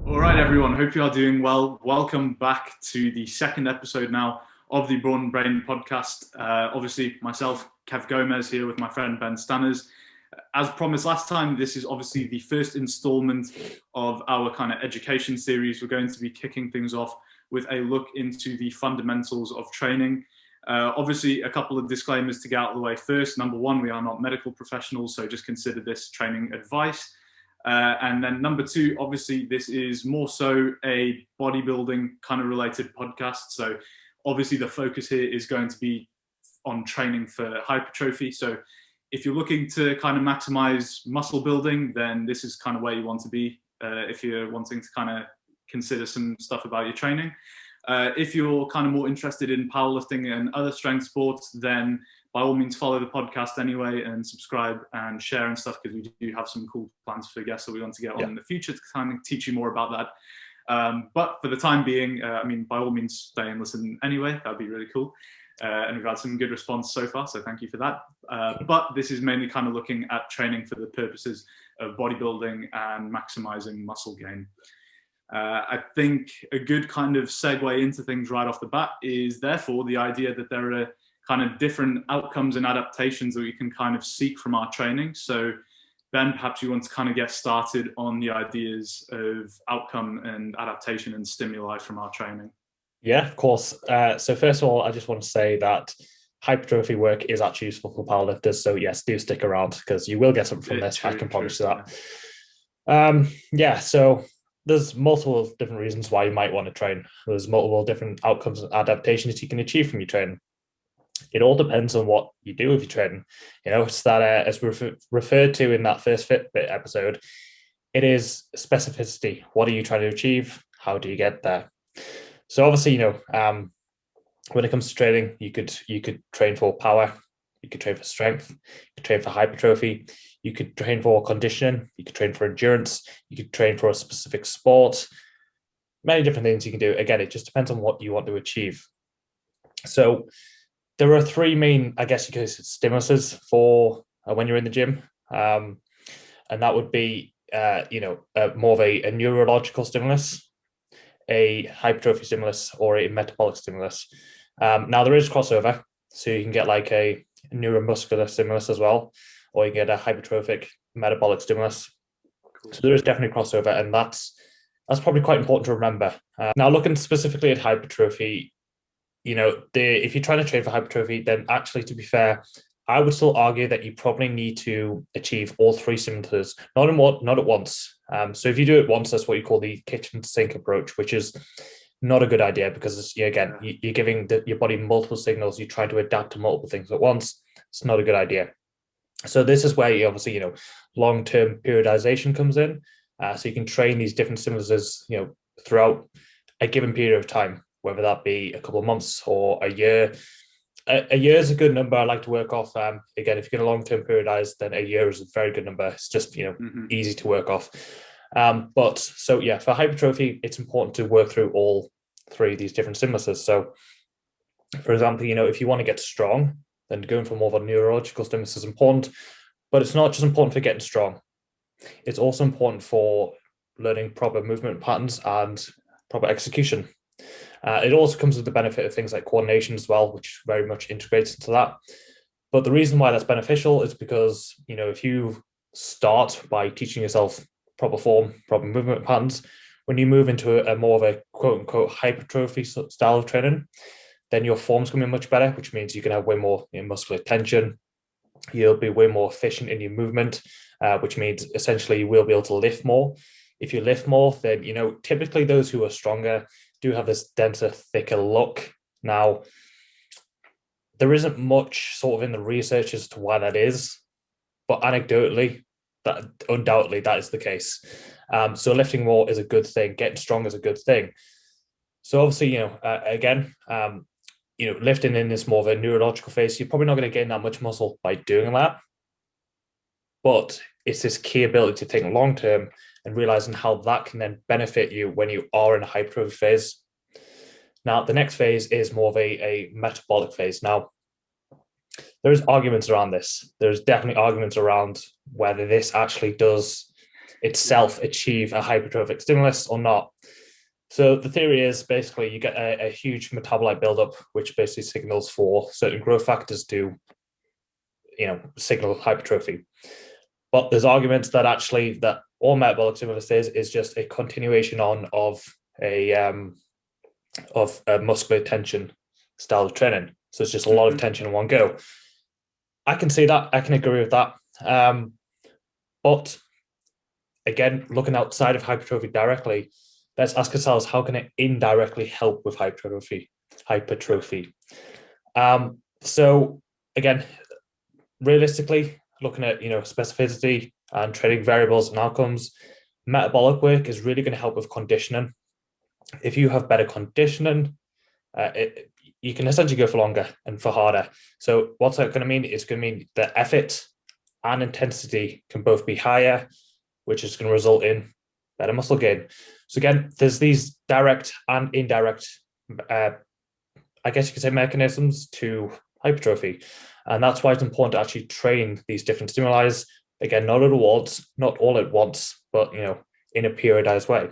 All right, everyone. Hope you are doing well. Welcome back to the second episode now of the Brawn Brain podcast. Obviously, myself, Kev Gomez, here with my friend Ben Stanners. As promised last time, this is obviously the first installment of our kind of education series. We're going to be kicking things off with a look into the fundamentals of training. Obviously, a couple of disclaimers to get out of the way first. Number one, we are not medical professionals, so just consider this training advice. And then number two, obviously, this is more so a bodybuilding kind of related podcast. So obviously the focus here is going to be on training for hypertrophy. So if you're looking to kind of maximize muscle building, then this is kind of where you want to be. If you're wanting to kind of consider some stuff about your training. If you're kind of more interested in powerlifting and other strength sports, then by all means follow the podcast anyway and subscribe and share and stuff, because we do have some cool plans for guests that we want to get on in the future to kind of teach you more about that. But for the time being, by all means stay and listen anyway. That'd be really cool. And we've had some good response so far, so thank you for that. But this is mainly kind of looking at training for the purposes of bodybuilding and maximizing muscle gain. I think a good kind of segue into things right off the bat is therefore the idea that there are kind of different outcomes and adaptations that we can kind of seek from our training. So Ben, perhaps you want to kind of get started on the ideas of outcome and adaptation and stimuli from our training. Yeah, of course. So first of all, I just want to say that hypertrophy work is actually useful for powerlifters. So yes, do stick around because you will get something from this. I can promise you that. So there's multiple different reasons why you might want to train. There's multiple different outcomes and adaptations you can achieve from your training. It all depends on what you do with your training. It's that, as we referred to in that first Fitbit episode, it is specificity. What are you trying to achieve? How do you get there? So obviously, when it comes to training, you could train for power, you could train for strength, you could train for hypertrophy, you could train for conditioning, you could train for endurance, you could train for a specific sport. Many different things you can do. Again, it just depends on what you want to achieve. So there are three main, I guess you could say, stimuluses for when you're in the gym. And that would be, more of a neurological stimulus, a hypertrophy stimulus, or a metabolic stimulus. Now, there is crossover. So you can get like a neuromuscular stimulus as well, or you can get a hypertrophic metabolic stimulus. Cool. So there is definitely crossover, and that's probably quite important to remember. Now, looking specifically at hypertrophy, if you're trying to train for hypertrophy, then actually, to be fair, I would still argue that you probably need to achieve all three stimuluses, not at once. So if you do it once, that's what you call the kitchen sink approach, which is not a good idea because, you're giving your body multiple signals. You're trying to adapt to multiple things at once. It's not a good idea. So this is where you obviously, long-term periodization comes in. So you can train these different stimuluses, throughout a given period of time, whether that be a couple of months or a year. A year is a good number I like to work off. Again, if you're going to long-term periodize, then a year is a very good number. It's just, easy to work off. For hypertrophy, it's important to work through all three of these different stimuluses. So, for example, if you want to get strong, then going for more of a neurological stimulus is important. But it's not just important for getting strong. It's also important for learning proper movement patterns and proper execution. It also comes with the benefit of things like coordination as well, which very much integrates into that. But the reason why that's beneficial is because, if you start by teaching yourself proper form, proper movement patterns, when you move into a more of a quote unquote hypertrophy style of training, then your form's going to be much better, which means you can have way more muscular tension. You'll be way more efficient in your movement, which means essentially you will be able to lift more. If you lift more, then, typically those who are stronger do have this denser, thicker look. Now, there isn't much sort of in the research as to why that is, but anecdotally, that undoubtedly that is the case. So lifting more is a good thing. Getting strong is a good thing. So obviously, lifting in this more of a neurological phase, you're probably not going to gain that much muscle by doing that. But it's this key ability to think long term and realizing how that can then benefit you when you are in a hypertrophy phase. Now, the next phase is more of a metabolic phase. Now, there's arguments around this. There's definitely arguments around whether this actually does itself achieve a hypertrophic stimulus or not. So the theory is basically you get a huge metabolite buildup, which basically signals for certain growth factors to, signal hypertrophy. But there's arguments that actually that all metabolic stimulus is just a continuation of a muscular tension style of training. So it's just a lot of tension in one go. I can see that. I can agree with that. But again, looking outside of hypertrophy directly, let's ask ourselves, how can it indirectly help with hypertrophy? So again, realistically, looking at specificity and training variables and outcomes, metabolic work is really going to help with conditioning. If you have better conditioning, you can essentially go for longer and for harder. So what's that going to mean? It's going to mean the effort and intensity can both be higher, which is going to result in better muscle gain. So again, there's these direct and indirect, I guess you could say, mechanisms to hypertrophy. And that's why it's important to actually train these different stimuli. Again, not all at once, but in a periodized way.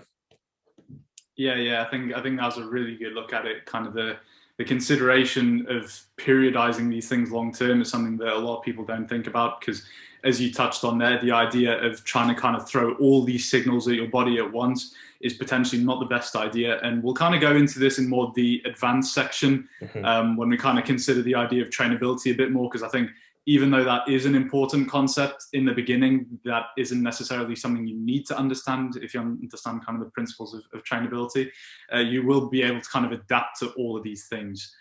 Yeah. I think that was a really good look at it. Kind of the consideration of periodizing these things long term is something that a lot of people don't think about, because as you touched on there, the idea of trying to kind of throw all these signals at your body at once is potentially not the best idea. And we'll kind of go into this in more the advanced section when we kind of consider the idea of trainability a bit more, because I think even though that is an important concept in the beginning, that isn't necessarily something you need to understand. If you understand kind of the principles of trainability, you will be able to kind of adapt to all of these things.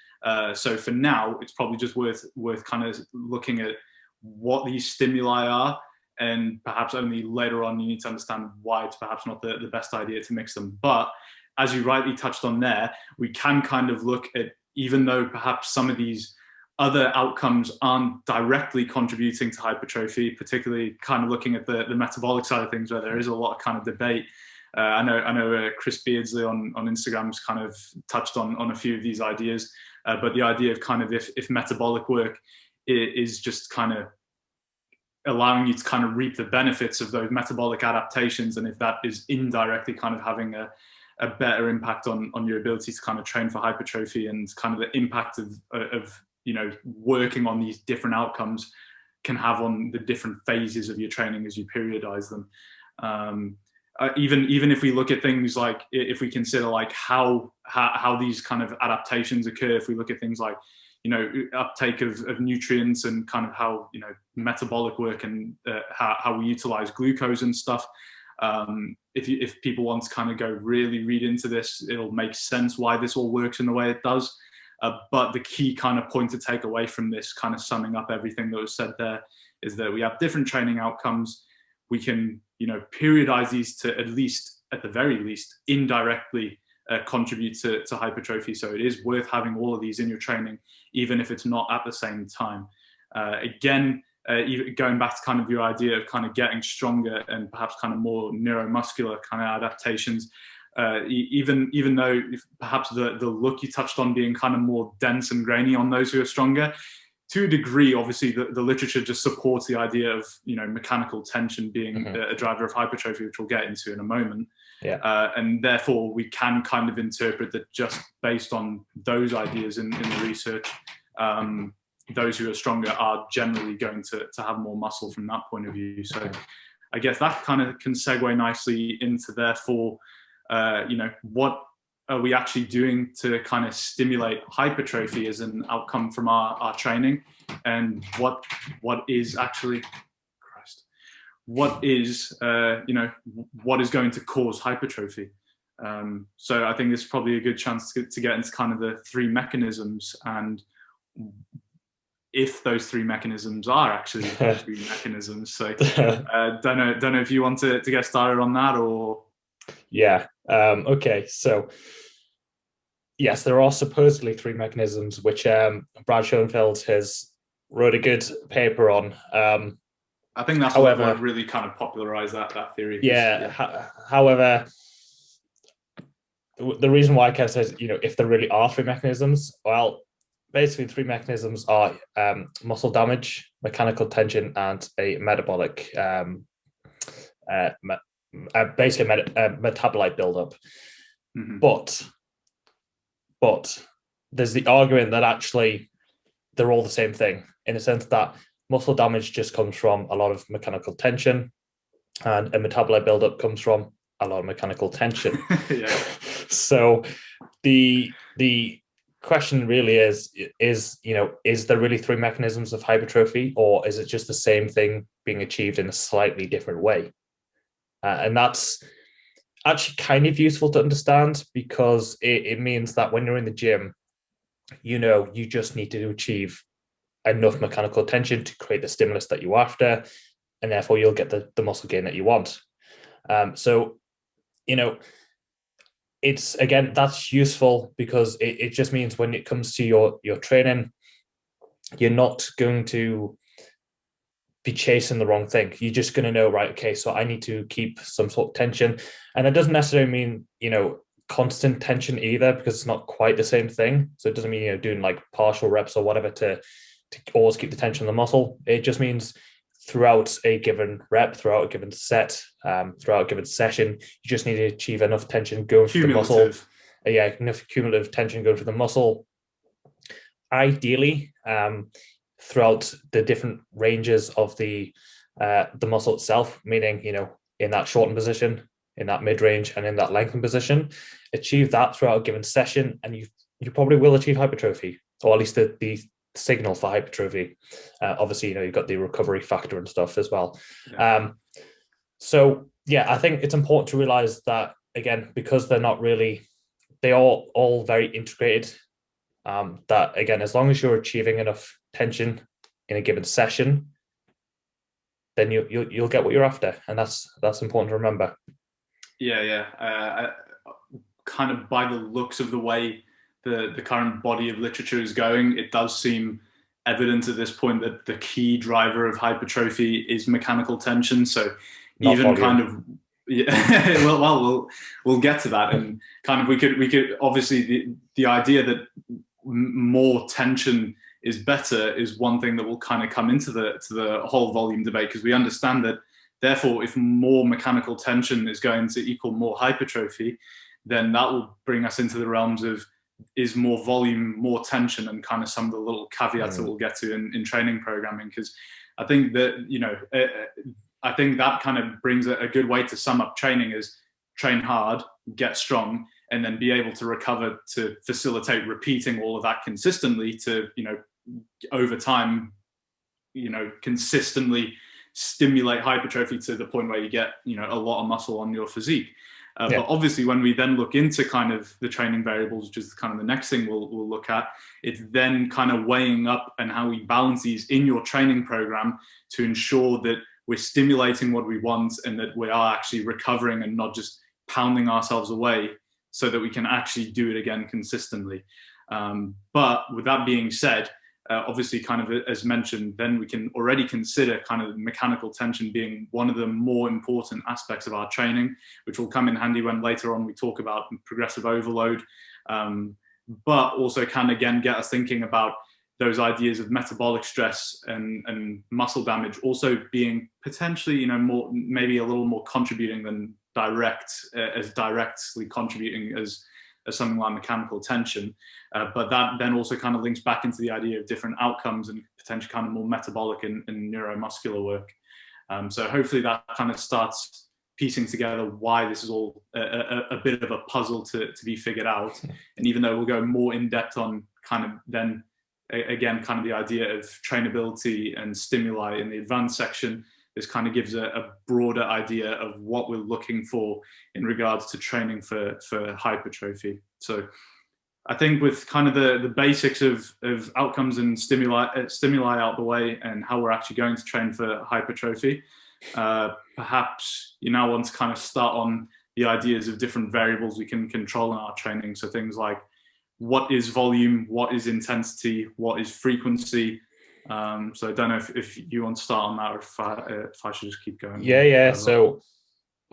So for now, it's probably just worth kind of looking at what these stimuli are, and perhaps only later on you need to understand why it's perhaps not the best idea to mix them. But as you rightly touched on there, we can kind of look at, even though perhaps some of these other outcomes aren't directly contributing to hypertrophy, particularly kind of looking at the metabolic side of things, where there is a lot of kind of debate. I know Chris Beardsley on Instagram's kind of touched on a few of these ideas, but the idea of kind of if metabolic work is just kind of allowing you to kind of reap the benefits of those metabolic adaptations, and if that is indirectly kind of having a better impact on your ability to kind of train for hypertrophy, and kind of the impact of working on these different outcomes can have on the different phases of your training as you periodize them. Even if we look at things like, if we consider like how these kind of adaptations occur, if we look at things like uptake of nutrients, and kind of how metabolic work, and how we utilize glucose and stuff. If people want to kind of go really read into this, it'll make sense why this all works in the way it does. But the key kind of point to take away from this, kind of summing up everything that was said there, is that we have different training outcomes. We can, periodize these to at the very least, indirectly contribute to hypertrophy. So it is worth having all of these in your training, even if it's not at the same time. Again, going back to kind of your idea of kind of getting stronger and perhaps kind of more neuromuscular kind of adaptations, even though perhaps the look you touched on being kind of more dense and grainy on those who are stronger, to a degree, obviously the literature just supports the idea of mechanical tension being a driver of hypertrophy, which we'll get into in a moment. And therefore we can kind of interpret that just based on those ideas in the research, those who are stronger are generally going to have more muscle from that point of view. So I guess that kind of can segue nicely into, therefore, what are we actually doing to kind of stimulate hypertrophy as an outcome from our training, and what is actually, what is going to cause hypertrophy. So I think this is probably a good chance to get into kind of the three mechanisms, and if those three mechanisms are actually three mechanisms. So don't know if you want to get started on that, or okay, so yes, there are supposedly three mechanisms, which Brad Schoenfeld has wrote a good paper on. I think that's what really kind of popularized that theory. However, the reason why Kev says, if there really are three mechanisms, well, basically three mechanisms are muscle damage, mechanical tension, and a metabolic basically metabolite buildup. Mm-hmm. But there's the argument that actually they're all the same thing, in the sense that muscle damage just comes from a lot of mechanical tension, and a metabolite buildup comes from a lot of mechanical tension. Yeah. So the question really is there really three mechanisms of hypertrophy, or is it just the same thing being achieved in a slightly different way? And that's actually kind of useful to understand, because it means that when you're in the gym, you just need to achieve enough mechanical tension to create the stimulus that you're after, and therefore you'll get the muscle gain that you want. So it's, again, that's useful because it just means when it comes to your training, you're not going to be chasing the wrong thing. You're just going to know, right, okay, so I need to keep some sort of tension. And that doesn't necessarily mean, constant tension either, because it's not quite the same thing. So it doesn't mean, doing like partial reps or whatever to always keep the tension on the muscle. It just means throughout a given rep, throughout a given set, throughout a given session, you just need to achieve enough tension going through the muscle. Enough cumulative tension going through the muscle. Ideally, throughout the different ranges of the muscle itself, meaning, in that shortened position, in that mid-range, and in that lengthened position, achieve that throughout a given session, and you probably will achieve hypertrophy, or at least the signal for hypertrophy. Obviously, you've got the recovery factor and stuff as well. Yeah. So yeah, I think it's important to realize that, again, because they're not really, they are all very integrated. That, again, as long as you're achieving enough tension in a given session, then you'll get what you're after, and that's important to remember. Yeah. Kind of by the looks of the way the current body of literature is going, it does seem evident at this point that the key driver of hypertrophy is mechanical tension. So not even volume. Kind of, yeah, well, we'll get to that, and kind of we could obviously the idea that more tension is better is one thing that will kind of come into the whole volume debate, because we understand that therefore if more mechanical tension is going to equal more hypertrophy, then that will bring us into the realms of, is more volume more tension, and kind of some of the little caveats that we'll get to in training programming. Because I think that I think that kind of brings a good way to sum up training is train hard, get strong, and then be able to recover to facilitate repeating all of that consistently to, over time, consistently stimulate hypertrophy to the point where you get, a lot of muscle on your physique. But obviously when we then look into kind of the training variables, which is kind of the next thing we'll look at, it's then kind of weighing up and how we balance these in your training program to ensure that we're stimulating what we want and that we are actually recovering and not just pounding ourselves away, so that we can actually do it again consistently. But with that being said, obviously kind of as mentioned, then we can already consider kind of mechanical tension being one of the more important aspects of our training, which will come in handy when later on we talk about progressive overload, but also can again get us thinking about those ideas of metabolic stress and muscle damage also being potentially, more, maybe a little more contributing than directly contributing as something like mechanical tension. But that then also kind of links back into the idea of different outcomes and potentially kind of more metabolic and neuromuscular work. So hopefully that kind of starts piecing together why this is all a bit of a puzzle to be figured out. And even though we'll go more in depth on kind of then, again, kind of the idea of trainability and stimuli in the advanced section, this kind of gives a broader idea of what we're looking for in regards to training for hypertrophy. So I think with kind of the basics of outcomes and stimuli out the way and how we're actually going to train for hypertrophy, perhaps you now want to kind of start on the ideas of different variables we can control in our training. So things like, what is volume, what is intensity, what is frequency. So I don't know if you want to start on that, or if I should just keep going. Yeah. So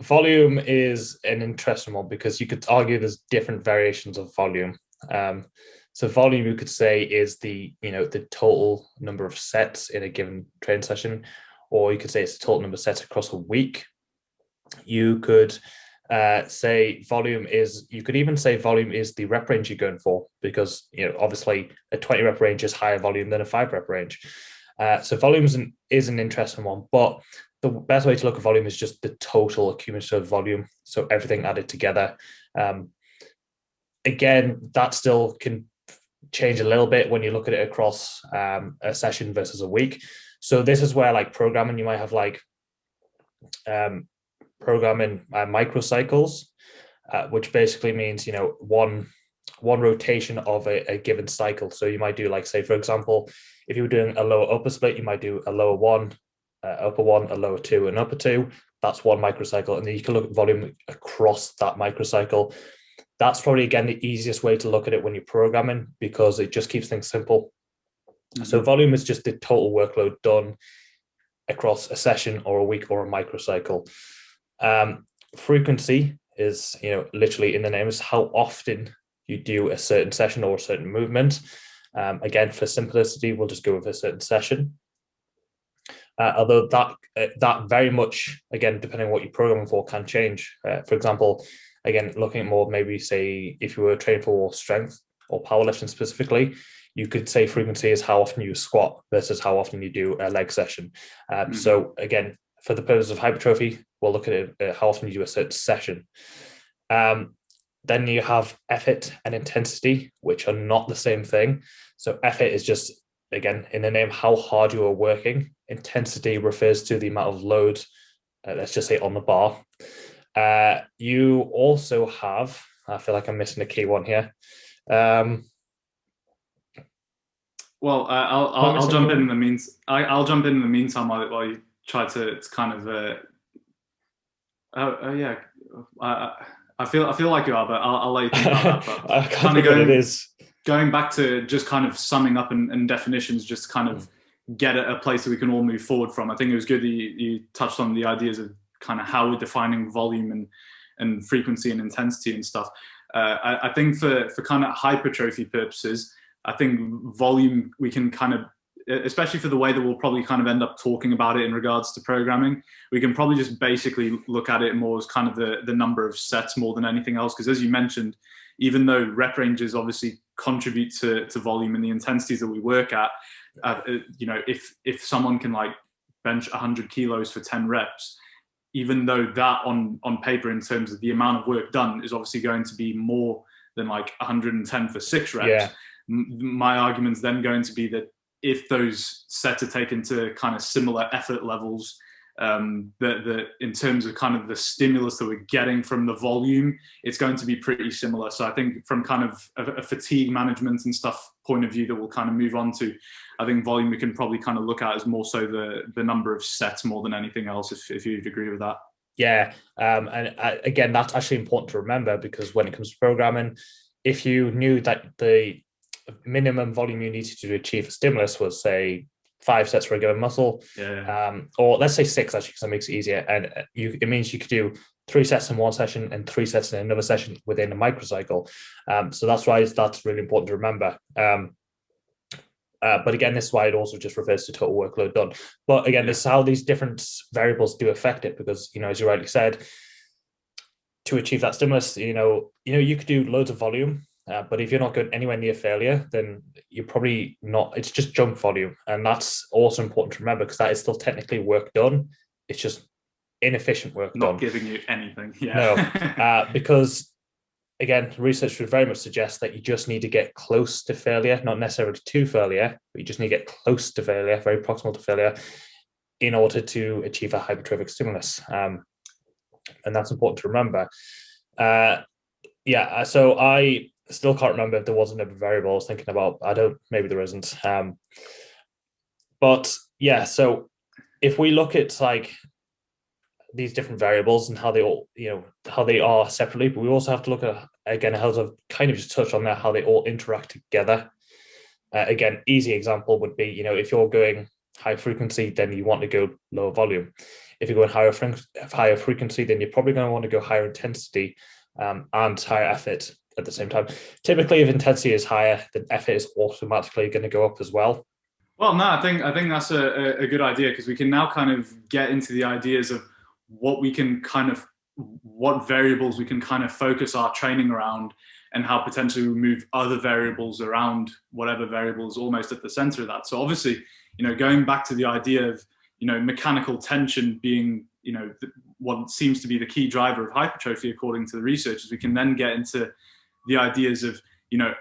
volume is an interesting one, because you could argue there's different variations of volume. So volume, you could say, is the total number of sets in a given training session, or you could say it's the total number of sets across a week. You could say volume is, you could even say volume is the rep range you're going for, because obviously a 20 rep range is higher volume than a 5 rep range. So volume is an interesting one, but the best way to look at volume is just the total cumulative volume, so everything added together. Again, that still can change a little bit when you look at it across a session versus a week. So this is where, like, programming, you might have like programming microcycles, which basically means one rotation of a given cycle. So you might do, like, say for example, if you were doing a lower upper split, you might do a lower one, upper one, a lower two, and upper two. That's one microcycle, and then you can look at volume across that microcycle. That's probably, again, the easiest way to look at it when you're programming, because it just keeps things simple. Mm-hmm. So volume is just the total workload done across a session or a week or a microcycle. Frequency is, literally in the name, is how often you do a certain session or a certain movement. Again, for simplicity, we'll just go with a certain session. Although that very much, again, depending on what you're programming for, can change. For example, again, looking at more, maybe say if you were training for strength or powerlifting specifically, you could say frequency is how often you squat versus how often you do a leg session. So again, for the purpose of hypertrophy, we'll look at it, how often you do a certain session. Then you have effort and intensity, which are not the same thing. So effort is just, again, in the name, how hard you are working. Intensity refers to the amount of load, let's just say, on the bar. You also have, I feel like I'm missing a key one here. Well, I'll jump in the means. I'll jump in the meantime while you try to kind of. Yeah, I feel like you are, but I'll let you think about that. But I can't think what it is. Going back to just kind of summing up and definitions, just kind of get a place that we can all move forward from. I think it was good that you touched on the ideas of kind of how we're defining volume and frequency and intensity and stuff. I think for kind of hypertrophy purposes, I think volume, we can kind of, especially for the way that we'll probably kind of end up talking about it in regards to programming, we can probably just basically look at it more as kind of the number of sets more than anything else. Because as you mentioned, even though rep ranges obviously contribute to volume and the intensities that we work at, if someone can like bench 100 kilos for 10 reps, even though that on paper in terms of the amount of work done is obviously going to be more than like 110 for 6 reps, yeah. My argument's then going to be that if those sets are taken to kind of similar effort levels, that in terms of kind of the stimulus that we're getting from the volume, it's going to be pretty similar. So I think from kind of a fatigue management and stuff point of view that we'll kind of move on to, I think volume we can probably kind of look at as more so the number of sets more than anything else, if you'd agree with that. Yeah, and again, that's actually important to remember, because when it comes to programming, if you knew that the minimum volume you needed to achieve a stimulus was, say, 5 sets for a given muscle, or let's say 6, actually, because that makes it easier, and it means you could do 3 sets in one session and 3 sets in another session within a microcycle. So that's why that's really important to remember. But again, this is why it also just refers to total workload done. But again, this is how these different variables do affect it, because, as you rightly said, to achieve that stimulus, you could do loads of volume, but if you're not going anywhere near failure, then you're probably not. It's just junk volume, and that's also important to remember, because that is still technically work done. It's just inefficient work done. Not giving you anything. Yeah. No, because again, research would very much suggest that you just need to get close to failure, not necessarily to failure, but you just need to get close to failure, very proximal to failure, in order to achieve a hypertrophic stimulus. And that's important to remember. So I still can't remember if there was another variable I was thinking about. Maybe there isn't. But yeah, so if we look at like these different variables and how they all, how they are separately, but we also have to look at, again, how to kind of just touch on that, how they all interact together. Again, easy example would be, if you're going high frequency, then you want to go lower volume. If you're going higher frequency, then you're probably going to want to go higher intensity and higher effort at the same time. Typically, if intensity is higher, then effort is automatically going to go up as well. Well, no, I think that's a good idea, because we can now kind of get into the ideas of what variables we can kind of focus our training around, and how potentially we move other variables around whatever variable is almost at the center of that. So obviously, going back to the idea of, mechanical tension being, what seems to be the key driver of hypertrophy, according to the researchers, we can then get into the ideas of,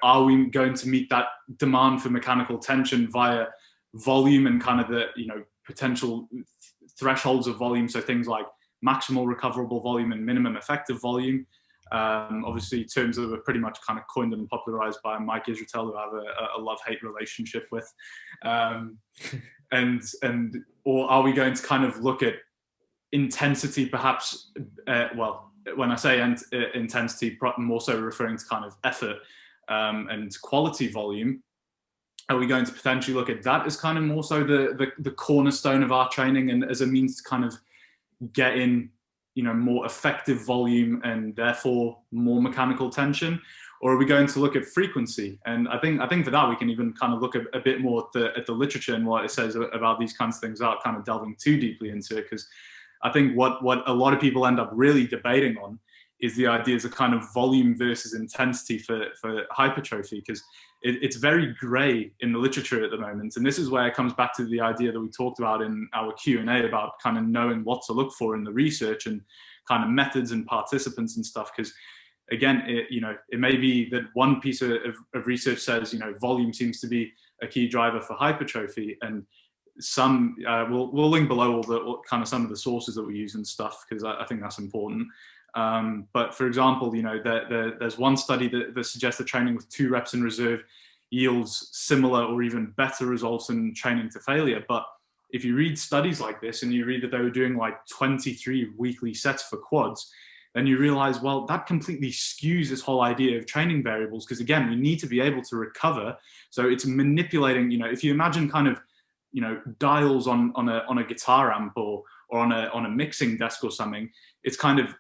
are we going to meet that demand for mechanical tension via volume and kind of the, potential thresholds of volume. So things like maximal recoverable volume and minimum effective volume. Obviously, terms that were pretty much kind of coined and popularized by Mike Israetel, who I have a love-hate relationship with. Or are we going to kind of look at intensity, perhaps? Well, when I say intensity, more so referring to kind of effort and quality volume. Are we going to potentially look at that as kind of more so the cornerstone of our training, and as a means to kind of get in, more effective volume and therefore more mechanical tension? Or are we going to look at frequency? And I think for that we can even kind of look a bit more at the literature and what it says about these kinds of things, without kind of delving too deeply into it. Because I think what a lot of people end up really debating on is the ideas of kind of volume versus intensity for hypertrophy, because it's very gray in the literature at the moment. And this is where it comes back to the idea that we talked about in our Q&A about kind of knowing what to look for in the research and kind of methods and participants and stuff. Because again, it may be that one piece of research says, volume seems to be a key driver for hypertrophy, and some we'll link below all kind of some of the sources that we use and stuff, because I think that's important. But for example, there's one study that suggests that training with 2 reps in reserve yields similar or even better results in training to failure. But if you read studies like this and you read that they were doing like 23 weekly sets for quads, then you realize, well, that completely skews this whole idea of training variables, because again, we need to be able to recover. So it's manipulating, if you imagine kind of, dials on a guitar amp or on a mixing desk or something, it's kind of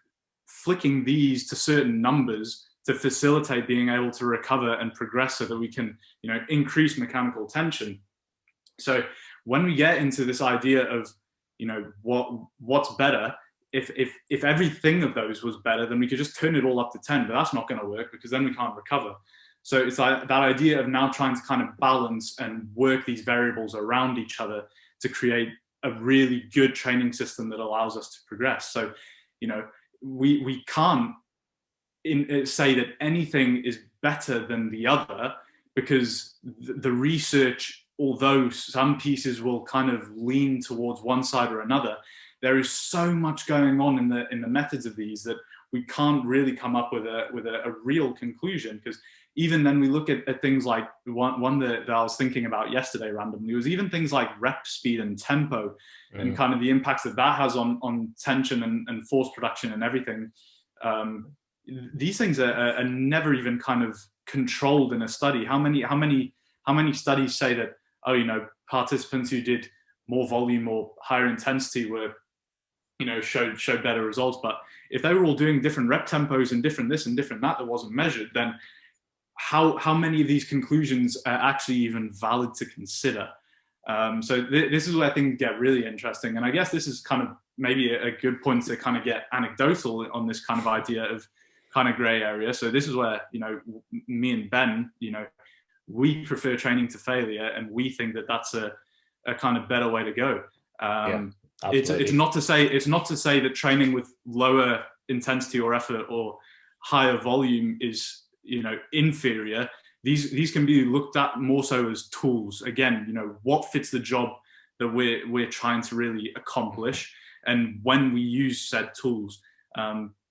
flicking these to certain numbers to facilitate being able to recover and progress so that we can, increase mechanical tension. So when we get into this idea of, what's better, if everything of those was better, then we could just turn it all up to 10, but that's not going to work, because then we can't recover. So it's like that idea of now trying to kind of balance and work these variables around each other to create a really good training system that allows us to progress. So, we can't say that anything is better than the other, because the research, although some pieces will kind of lean towards one side or another, there is so much going on in the methods of these that we can't really come up with a real conclusion. Because even then we look at things like one that I was thinking about yesterday randomly was even things like rep speed and tempo and kind of the impacts that has on tension and force production and everything. These things are never even kind of controlled in a study. How many studies say that, participants who did more volume or higher intensity were, showed better results? But if they were all doing different rep tempos and different this and different that wasn't measured, then how many of these conclusions are actually even valid to consider? So this is where things get really interesting. And I guess this is kind of maybe a good point to kind of get anecdotal on this kind of idea of kind of gray area. So this is where, me and Ben, we prefer training to failure, and we think that that's a kind of better way to go. It's not to say that training with lower intensity or effort or higher volume is, inferior. These can be looked at more so as tools. Again, what fits the job that we're trying to really accomplish, and when we use said tools.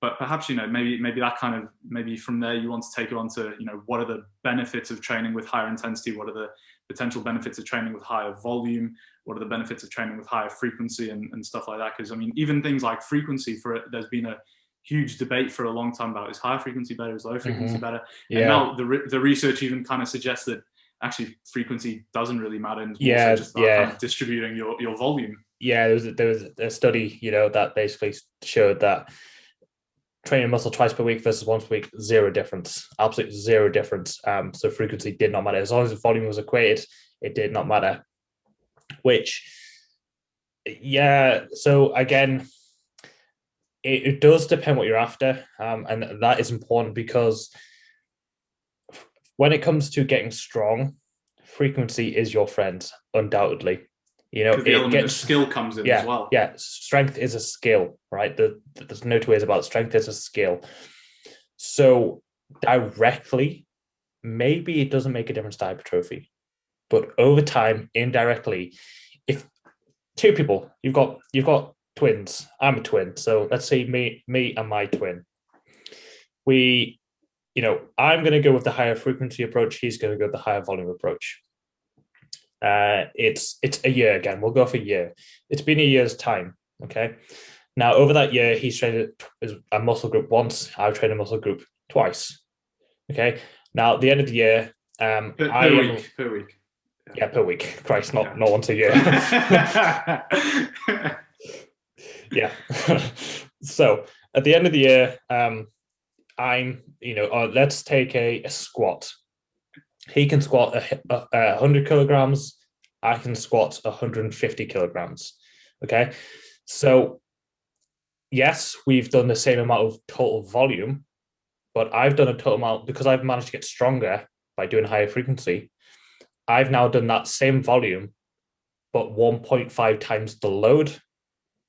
But perhaps, maybe that kind of, maybe from there you want to take it on to, what are the benefits of training with higher intensity? What are the potential benefits of training with higher volume? What are the benefits of training with higher frequency and stuff like that? Because, even things like frequency, there's been a huge debate for a long time about, is higher frequency better, is low frequency better? Yeah. And now the research even kind of suggests that actually frequency doesn't really matter, and it's just about kind of distributing your volume. Yeah, there was a study, that basically showed that training muscle twice per week versus once per week, zero difference, absolute zero difference. So frequency did not matter. As long as the volume was equated, it did not matter. So again, it does depend what you're after, and that is important because when it comes to getting strong, frequency is your friend, undoubtedly. Because the element of skill comes in as well. Yeah, strength is a skill, right? There's no two ways about it. Strength is a skill. So directly, maybe it doesn't make a difference to hypertrophy, but over time, indirectly, if two people, you've got twins. I'm a twin, so let's say me and my twin. I'm going to go with the higher frequency approach. He's going to go with the higher volume approach. It's a year again. We'll go for a year. It's been a year's time. Okay. Now, over that year, he's trained a muscle group once. I've trained a muscle group twice. Okay. Now, at the end of the year, per week. Yeah, per week. Christ, not once a year. Yeah. So at the end of the year, let's take a squat. He can squat 100 kilograms. I can squat 150 kilograms. Okay. So yes, we've done the same amount of total volume, but I've done a total amount because I've managed to get stronger by doing higher frequency. I've now done that same volume, but 1.5 times the load,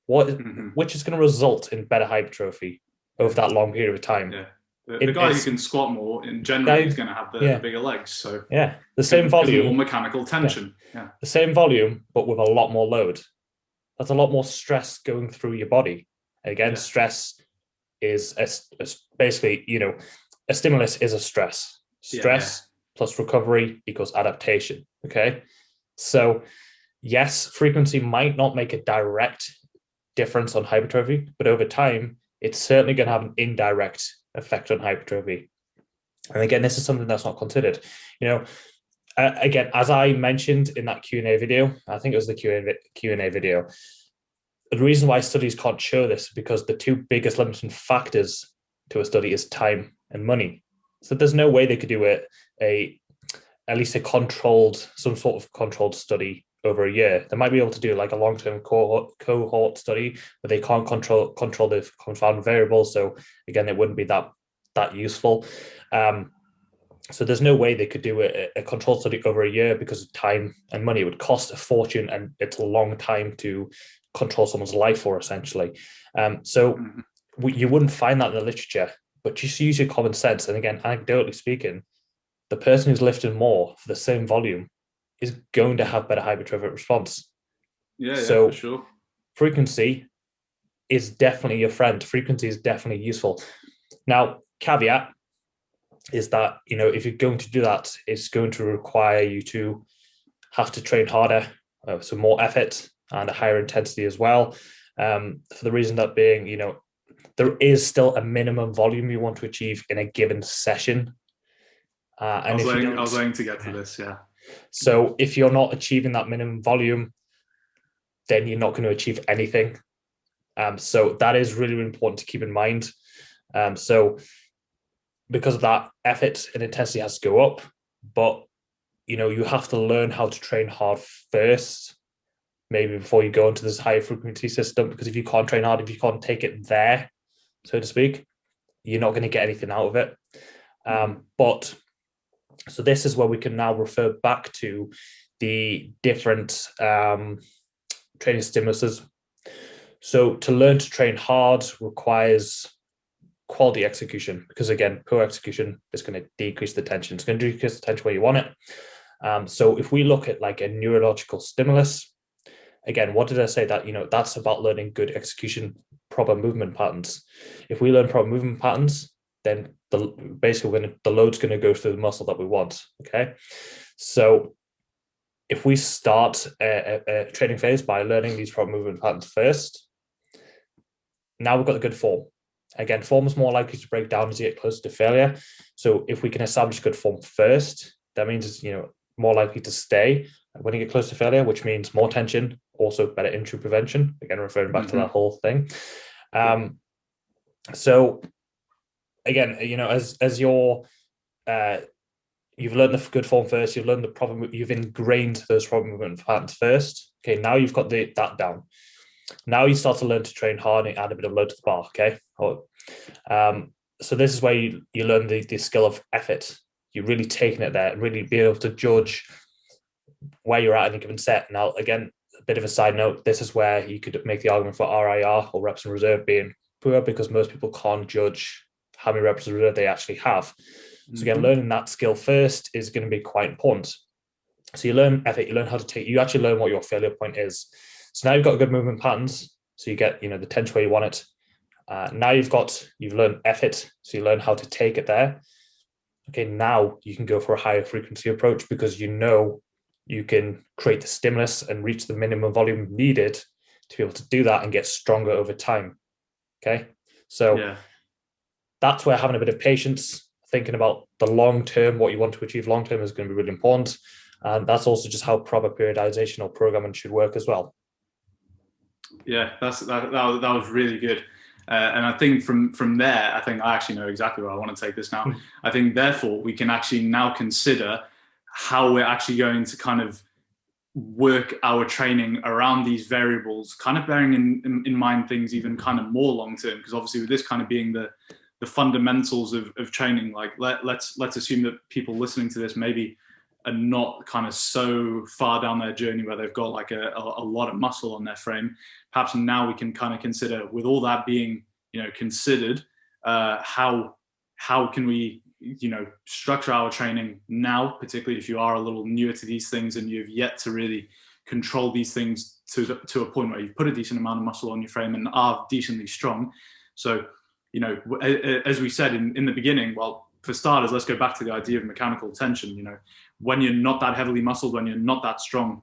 which is going to result in better hypertrophy over that long period of time. Yeah. The guy who can squat more, in general, is going to have the bigger legs. So the same volume, more mechanical tension. Yeah. The same volume, but with a lot more load. That's a lot more stress going through your body. Again, stress is basically, a stimulus is a stress. Stress plus recovery equals adaptation. Okay, so yes, frequency might not make a direct difference on hypertrophy, but over time, it's certainly going to have an indirect effect on hypertrophy. And again, this is something that's not considered. Again, as I mentioned in that Q&A video, I think it was the Q&A video, the reason why studies can't show this is because the two biggest limiting factors to a study is time and money. So there's no way they could do at least some sort of controlled study over a year. They might be able to do like a long-term cohort study, but they can't control the confounding variables. So again, it wouldn't be that useful. So there's no way they could do a controlled study over a year because of time and money. It would cost a fortune, and it's a long time to control someone's life for, essentially. You wouldn't find that in the literature, but just use your common sense. And again, anecdotally speaking, the person who's lifting more for the same volume is going to have better hypertrophic response. So for sure. Frequency is definitely your friend. Frequency is definitely useful. Now, caveat is that, if you're going to do that, it's going to require you to have to train harder, so more effort and a higher intensity as well. For the reason that being, there is still a minimum volume you want to achieve in a given session. I was waiting to get to this, yeah. So if you're not achieving that minimum volume, then you're not going to achieve anything. So that is really, really important to keep in mind. So because of that, effort and intensity has to go up, but you have to learn how to train hard first, maybe before you go into this higher frequency system, because if you can't train hard, if you can't take it there, so to speak, you're not going to get anything out of it. So this is where we can now refer back to the different training stimuluses. So to learn to train hard requires quality execution, because again, poor execution is going to decrease the tension. It's going to decrease the tension where you want it. So if we look at like a neurological stimulus, again, what did I say? That, that's about learning good execution, proper movement patterns. If we learn proper movement patterns, then the load's going to go through the muscle that we want. Okay. So if we start a training phase by learning these proper movement patterns first, now we've got the good form. Again, form is more likely to break down as you get closer to failure. So if we can establish good form first, that means it's more likely to stay when you get close to failure, which means more tension, also better injury prevention. Again, referring back to that whole thing. So again, as you're you've learned the good form first, you've learned the proper, you've ingrained those proper movement patterns first. Okay, now you've got that down. Now you start to learn to train hard and add a bit of load to the bar, okay? So this is where you learn the skill of effort. You're really taking it there and really being able to judge where you're at in a given set. Now, again, a bit of a side note, this is where you could make the argument for RIR or reps in reserve being poor, because most people can't judge how many reps in reserve they actually have. So again, learning that skill first is going to be quite important. So you learn effort, you learn how to take, you actually learn what your failure point is. So now you've got good movement patterns. So you get, the tension where you want it. Now you've learned effort. So you learn how to take it there. Okay, now you can go for a higher frequency approach, because you can create the stimulus and reach the minimum volume needed to be able to do that and get stronger over time. Okay, so that's where having a bit of patience, thinking about the long term, what you want to achieve long term, is going to be really important. And that's also just how proper periodization or programming should work as well. Yeah, that was really good. And I think from there, I think I actually know exactly where I want to take this now. I think therefore we can actually now consider how we're actually going to kind of work our training around these variables, kind of bearing in mind things even kind of more long term, because obviously with this kind of being the fundamentals of training, like let's assume that people listening to this maybe are not kind of so far down their journey where they've got like a lot of muscle on their frame. Perhaps now we can kind of consider, with all that being considered, how can we structure our training now, particularly if you are a little newer to these things and you've yet to really control these things to a point where you've put a decent amount of muscle on your frame and are decently strong. So as we said in the beginning, well, for starters, let's go back to the idea of mechanical tension. When you're not that heavily muscled, when you're not that strong,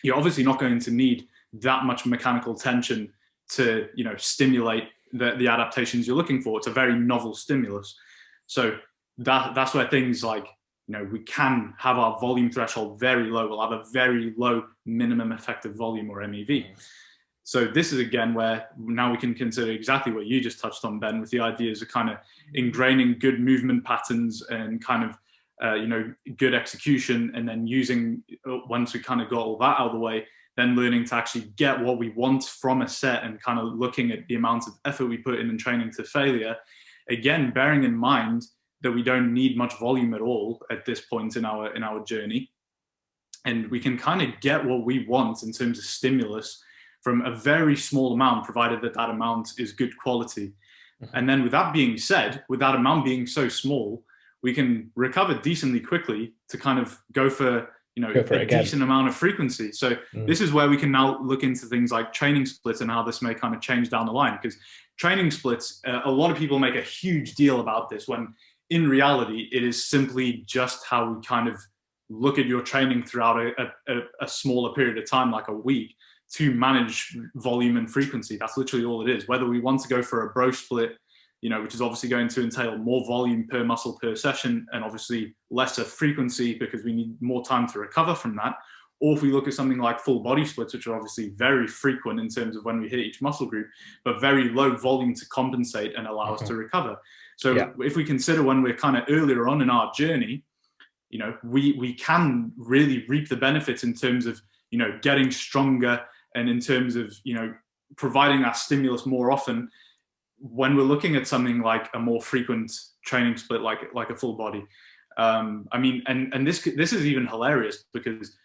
you're obviously not going to need that much mechanical tension to stimulate the adaptations you're looking for. It's a very novel stimulus. So that's where things like, we can have our volume threshold very low. We'll have a very low minimum effective volume, or MEV. So this is again where now we can consider exactly what you just touched on, Ben, with the ideas of kind of ingraining good movement patterns and kind of good execution, and then using, once we kind of got all that out of the way, then learning to actually get what we want from a set and kind of looking at the amount of effort we put in training to failure. Again, bearing in mind that we don't need much volume at all at this point in our journey, and we can kind of get what we want in terms of stimulus from a very small amount, provided that amount is good quality. And then with that being said, with that amount being so small, we can recover decently quickly to kind of go for a decent amount of frequency. So this is where we can now look into things like training splits and how this may kind of change down the line, because training splits, a lot of people make a huge deal about this, when in reality, it is simply just how we kind of look at your training throughout a smaller period of time, like a week, to manage volume and frequency. That's literally all it is. Whether we want to go for a bro split, which is obviously going to entail more volume per muscle per session, and obviously lesser frequency because we need more time to recover from that. Or if we look at something like full body splits, which are obviously very frequent in terms of when we hit each muscle group, but very low volume to compensate and allow us to recover. So if we consider when we're kind of earlier on in our journey, we can really reap the benefits in terms of, getting stronger, and in terms of, providing that stimulus more often, when we're looking at something like a more frequent training split, like a full body. And this is even hilarious, because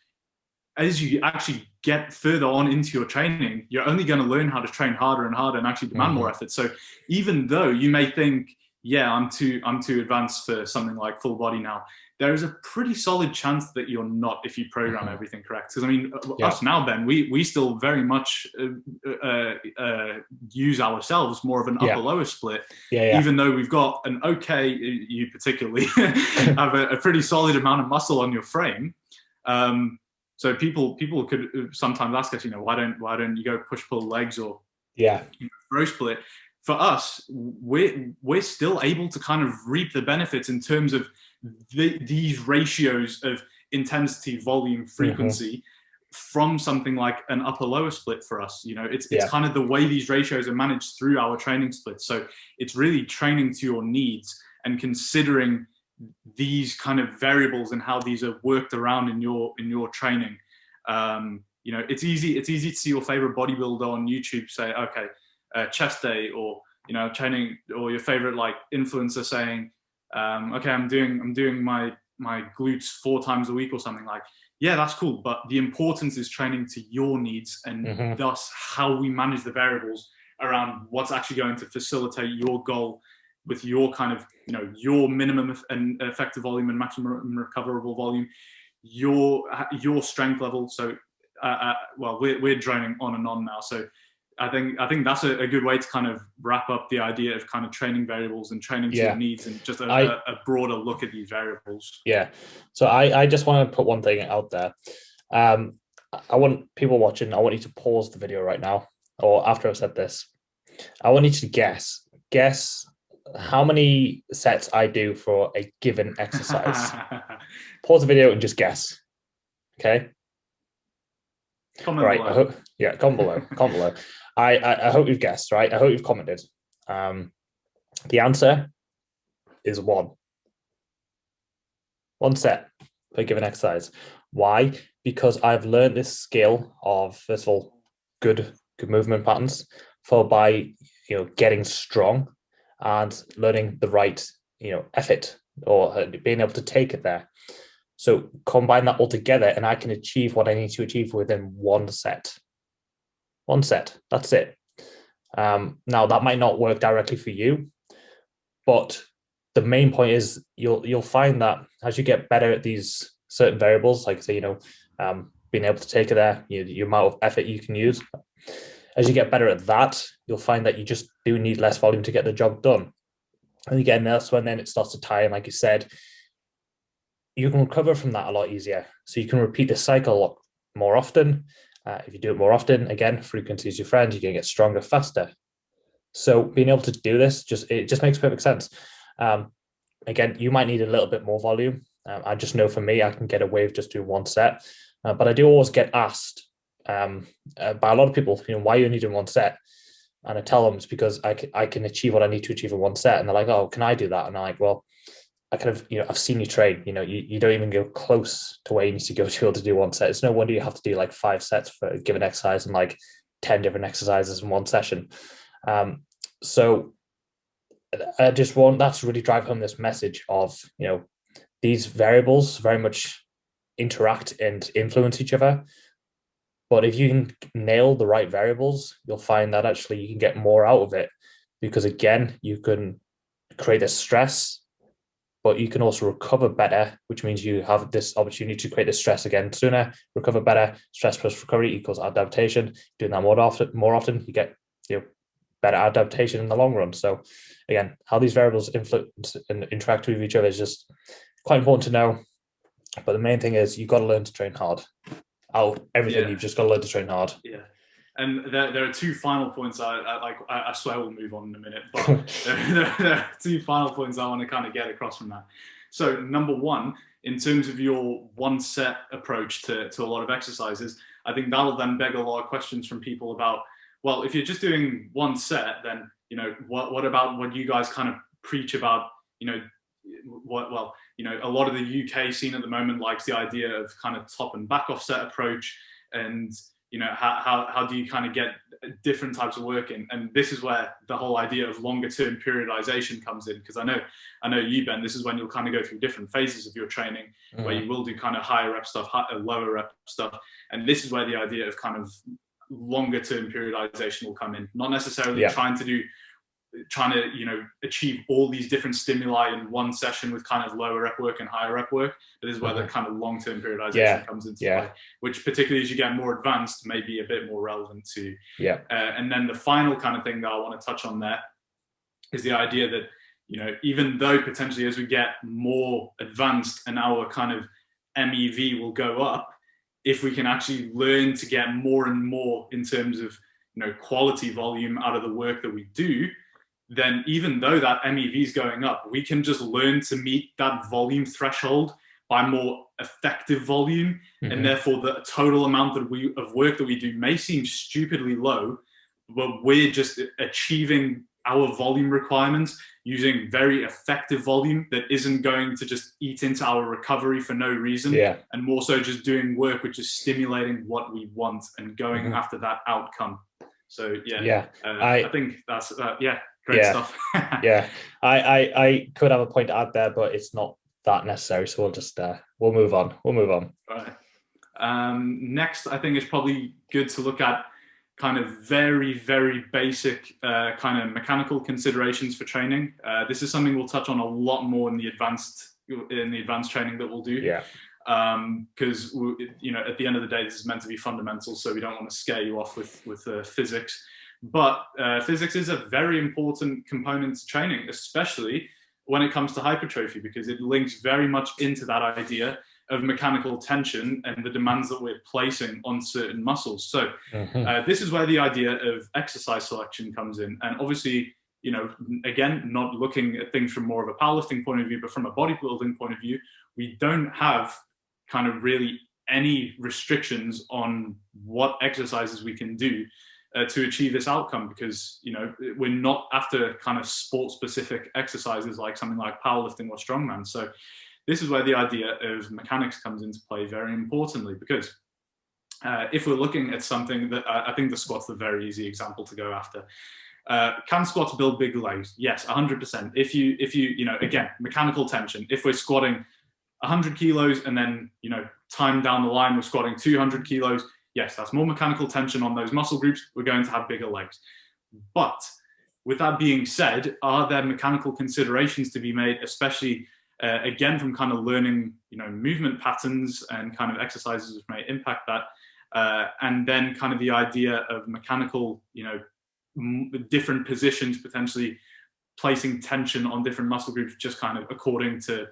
as you actually get further on into your training, you're only going to learn how to train harder and harder and actually demand more effort. So even though you may think, I'm too advanced for something like full body now, there is a pretty solid chance that you're not, if you program everything correct. Because us now, Ben, we still very much use ourselves more of an upper-lower split, even though we've got an you particularly have a pretty solid amount of muscle on your frame. So people could sometimes ask us, why don't you go push-pull legs or bro split? For us, we're still able to kind of reap the benefits in terms of these ratios of intensity, volume, frequency from something like an upper-lower split for us. It's kind of the way these ratios are managed through our training splits. So it's really training to your needs and considering these kind of variables and how these are worked around in your training. you know, it's easy to see your favorite bodybuilder on YouTube say, okay, chest day, or, you know, training, or your favorite like influencer saying, okay, I'm doing my glutes 4 times a week or something. Like, yeah, that's cool, but the importance is training to your needs, and thus how we manage the variables around what's actually going to facilitate your goal with your kind of, you know, your minimum and effective volume and maximum recoverable volume, your strength level. So well, we're droning on and on now, so I think that's a good way to kind of wrap up the idea of kind of training variables and training to your needs, and just a broader look at these variables. Yeah. So I just want to put one thing out there. I want people watching, I want you to pause the video right now, or after I've said this. I want you to guess how many sets I do for a given exercise. Pause the video and just guess. Okay. Comment below. Comment below. Comment below. I hope you've guessed, right? I hope you've commented. The answer is 1. 1 set per given exercise. Why? Because I've learned this skill of, first of all, good movement patterns, followed by, you know, getting strong and learning the right, you know, effort, or being able to take it there. So combine that all together, and I can achieve what I need to achieve within 1 set. 1 set, that's it. Now that might not work directly for you, but the main point is you'll find that as you get better at these certain variables, like say, you know, being able to take it there, your amount of effort you can use, as you get better at that, you'll find that you just do need less volume to get the job done. And again, that's when then it starts to tie in, like you said, you can recover from that a lot easier. So you can repeat the cycle a lot more often. If you do it more often, again, frequency is your friend, you're going to get stronger faster. So being able to do this, it just makes perfect sense. Again, you might need a little bit more volume. I just know for me, I can get away with just doing 1 set. But I do always get asked by a lot of people, you know, why are you only doing 1 set? And I tell them it's because I can achieve what I need to achieve in 1 set. And they're like, oh, can I do that? And I'm like, well, I kind of, you know, I've seen you train, you know, you don't even go close to where you need to go to be able to do 1 set. It's no wonder you have to do like 5 sets for a given exercise and like 10 different exercises in 1 session. So I just want that to really drive home this message of, you know, these variables very much interact and influence each other. But if you can nail the right variables, you'll find that actually you can get more out of it, because again, you can create this stress, but you can also recover better, which means you have this opportunity to create the stress again sooner, recover better. Stress plus recovery equals adaptation. Doing that more often, you get, you know, better adaptation in the long run. So again, how these variables influence and interact with each other is just quite important to know. But the main thing is you've got to learn to train hard. You've just got to learn to train hard. Yeah. And there are 2 final points. I swear we'll move on in a minute, but there are 2 final points I want to kind of get across from that. So number 1, in terms of your 1 set approach to a lot of exercises, I think that'll then beg a lot of questions from people about, well, if you're just doing 1 set, then, you know, what about what you guys kind of preach about, you know, you know, a lot of the UK scene at the moment likes the idea of kind of top and back offset approach, and, you know, how do you kind of get different types of work in? And this is where the whole idea of longer term periodization comes in, because I know you, Ben, this is when you'll kind of go through different phases of your training, where you will do kind of higher rep stuff, lower rep stuff, and this is where the idea of kind of longer term periodization will come in. Not necessarily trying to, you know, achieve all these different stimuli in 1 session with kind of lower rep work and higher rep work, but this is where the kind of long-term periodization comes into play, which particularly as you get more advanced may be a bit more relevant to. And then the final kind of thing that I want to touch on there is the idea that, you know, even though potentially as we get more advanced and our kind of MEV will go up, if we can actually learn to get more and more in terms of, you know, quality volume out of the work that we do, then even though that MEV is going up, we can just learn to meet that volume threshold by more effective volume. And therefore the total amount of work that we do may seem stupidly low, but we're just achieving our volume requirements using very effective volume that isn't going to just eat into our recovery for no reason, and more so just doing work which is stimulating what we want and going after that outcome. So I think that's great stuff. I could have a point to add there, but it's not that necessary, so we'll just we'll move on. Right. Next, I think it's probably good to look at kind of very, very basic kind of mechanical considerations for training. This is something we'll touch on a lot more in the advanced training that we'll do. Because at the end of the day, this is meant to be fundamental, so we don't want to scare you off with physics. But physics is a very important component to training, especially when it comes to hypertrophy, because it links very much into that idea of mechanical tension and the demands that we're placing on certain muscles. So this is where the idea of exercise selection comes in. And obviously, again, not looking at things from more of a powerlifting point of view, but from a bodybuilding point of view, we don't have kind of really any restrictions on what exercises we can do to achieve this outcome, because we're not after kind of sport specific exercises like something like powerlifting or strongman. So this is where the idea of mechanics comes into play very importantly, because if we're looking at something that I think the squat's a very easy example to go after. Can squats build big legs? Yes, 100%. If you again, mechanical tension, if we're squatting 100 kilos and then time down the line we're squatting 200 kilos, yes, that's more mechanical tension on those muscle groups, we're going to have bigger legs. But with that being said, are there mechanical considerations to be made, especially again from kind of learning movement patterns and kind of exercises which may impact that, and then kind of the idea of mechanical different positions potentially placing tension on different muscle groups just kind of according to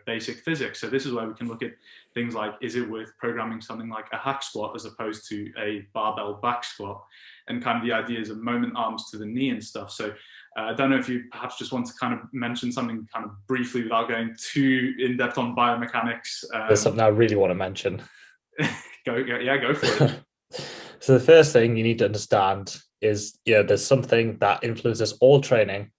basic physics. So this is where we can look at things like, is it worth programming something like a hack squat as opposed to a barbell back squat, and kind of the ideas of moment arms to the knee and stuff. So I don't know if you perhaps just want to kind of mention something kind of briefly without going too in depth on biomechanics. There's something I really want to mention. Go for it. So the first thing you need to understand is there's something that influences all training.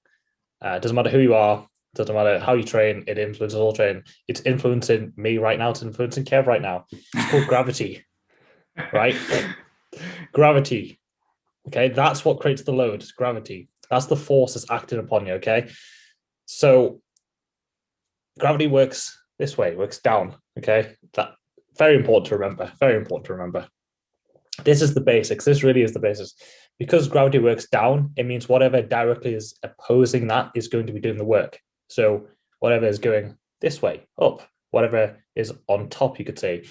Doesn't matter who you are, doesn't matter how you train, it influences all training. It's influencing me right now, it's influencing Kev right now. It's called gravity, right? Gravity. Okay, that's what creates the load. It's gravity. That's the force that's acting upon you. Okay, so gravity works this way, works down. Okay, that very important to remember. Very important to remember. This is the basics. This really is the basics. Because gravity works down, it means whatever directly is opposing that is going to be doing the work. So whatever is going this way, up, whatever is on top, you could say.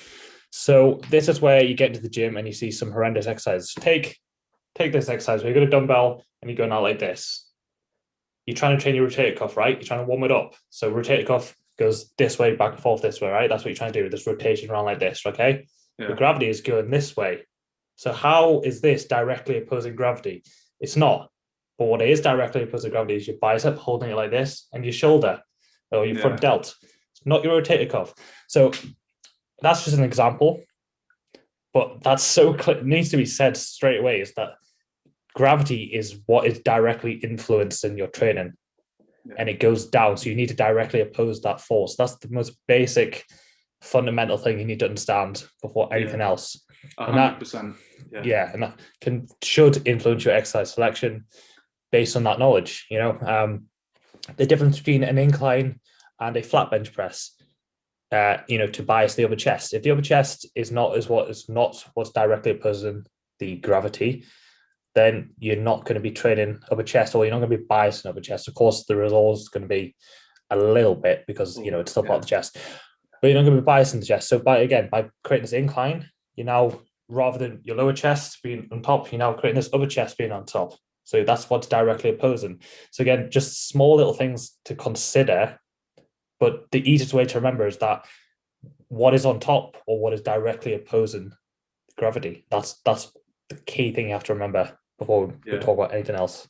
So this is where you get into the gym and you see some horrendous exercises. Take this exercise where you've got a dumbbell and you're going out like this. You're trying to train your rotator cuff, right? You're trying to warm it up. So rotator cuff goes this way, back and forth this way, right? That's what you're trying to do with this rotation around like this, okay? Yeah. The gravity is going this way. So how is this directly opposing gravity? It's not. But what is directly opposing gravity is your bicep holding it like this and your shoulder or your front delt. It's not your rotator cuff. So that's just an example. But that's so clear. It needs to be said straight away is that gravity is what is directly influencing your training. Yeah. And it goes down. So you need to directly oppose that force. That's the most basic fundamental thing you need to understand before anything else. 100%. And that should influence your exercise selection based on that knowledge. The difference between an incline and a flat bench press, to bias the upper chest. If the upper chest is not what's directly opposing the gravity, then you're not going to be training upper chest, or you're not going to be biasing upper chest. Of course, the result is going to be a little bit because it's still part of the chest. But you're not going to be biasing the chest. So by creating this incline, you now, rather than your lower chest being on top, you're now creating this upper chest being on top. So that's what's directly opposing. So again, just small little things to consider. But the easiest way to remember is that what is on top or what is directly opposing gravity. That's the key thing you have to remember before we talk about anything else.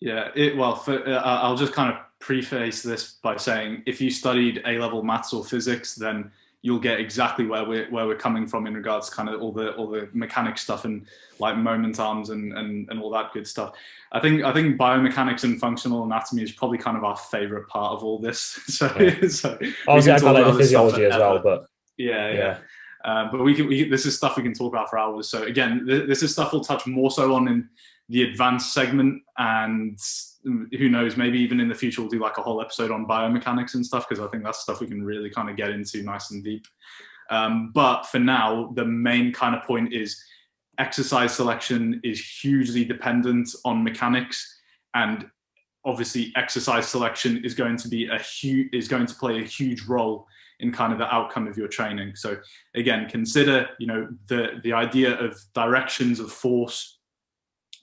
I'll just kind of preface this by saying, if you studied A-level maths or physics, then you'll get exactly where we're coming from in regards to kind of all the mechanic stuff and like moment arms and all that good stuff. I think biomechanics and functional anatomy is probably kind of our favorite part of all this. So, yeah. so obviously I got like the physiology as well, but yeah. But we this is stuff we can talk about for hours. So again, this is stuff we'll touch more so on in the advanced segment, and who knows, maybe even in the future we'll do like a whole episode on biomechanics and stuff, because I think that's stuff we can really kind of get into nice and deep. But for now, the main kind of point is exercise selection is hugely dependent on mechanics, and obviously exercise selection is going to play a huge role in kind of the outcome of your training. So again, consider, you know, the idea of directions of force,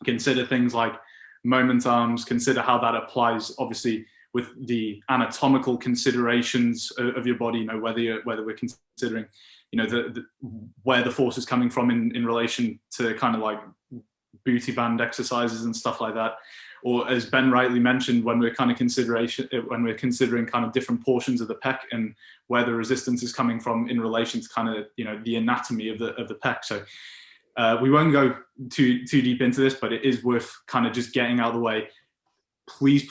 consider things like moment arms, consider how that applies obviously with the anatomical considerations of your body, you know, whether we're considering, you know, where the force is coming from in relation to kind of like booty band exercises and stuff like that. Or as Ben rightly mentioned, when we're considering kind of different portions of the pec and where the resistance is coming from in relation to kind of, you know, the anatomy of the pec. So we won't go too deep into this, but it is worth kind of just getting out of the way. Please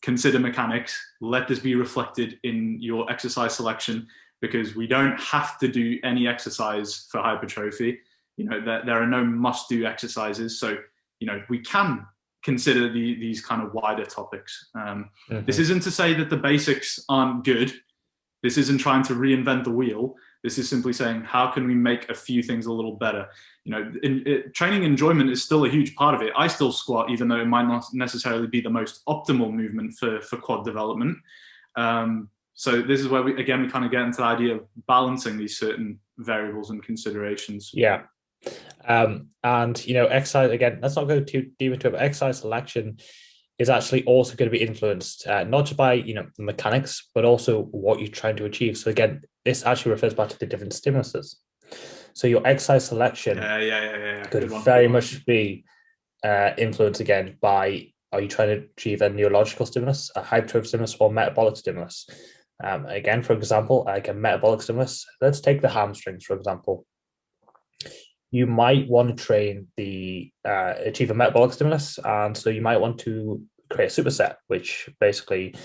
consider mechanics. Let this be reflected in your exercise selection, because we don't have to do any exercise for hypertrophy. You know, there are no must-do exercises. So, you know, we can consider these kind of wider topics. This isn't to say that the basics aren't good. This isn't trying to reinvent the wheel. This is simply saying, how can we make a few things a little better? You know, training enjoyment is still a huge part of it. I still squat, even though it might not necessarily be the most optimal movement for quad development. So this is where we kind of get into the idea of balancing these certain variables and considerations. Yeah. And, you know, exercise, again, let's not go too deep into it, but exercise selection is actually also going to be influenced, not just by, you know, the mechanics, but also what you're trying to achieve. So again, this actually refers back to the different stimuluses. So your exercise selection could very much be influenced again by, are you trying to achieve a neurological stimulus, a hypertrophy stimulus, or metabolic stimulus? Again, for example, like a metabolic stimulus, let's take the hamstrings, for example. You might want to train achieve a metabolic stimulus, and so you might want to create a superset, which basically,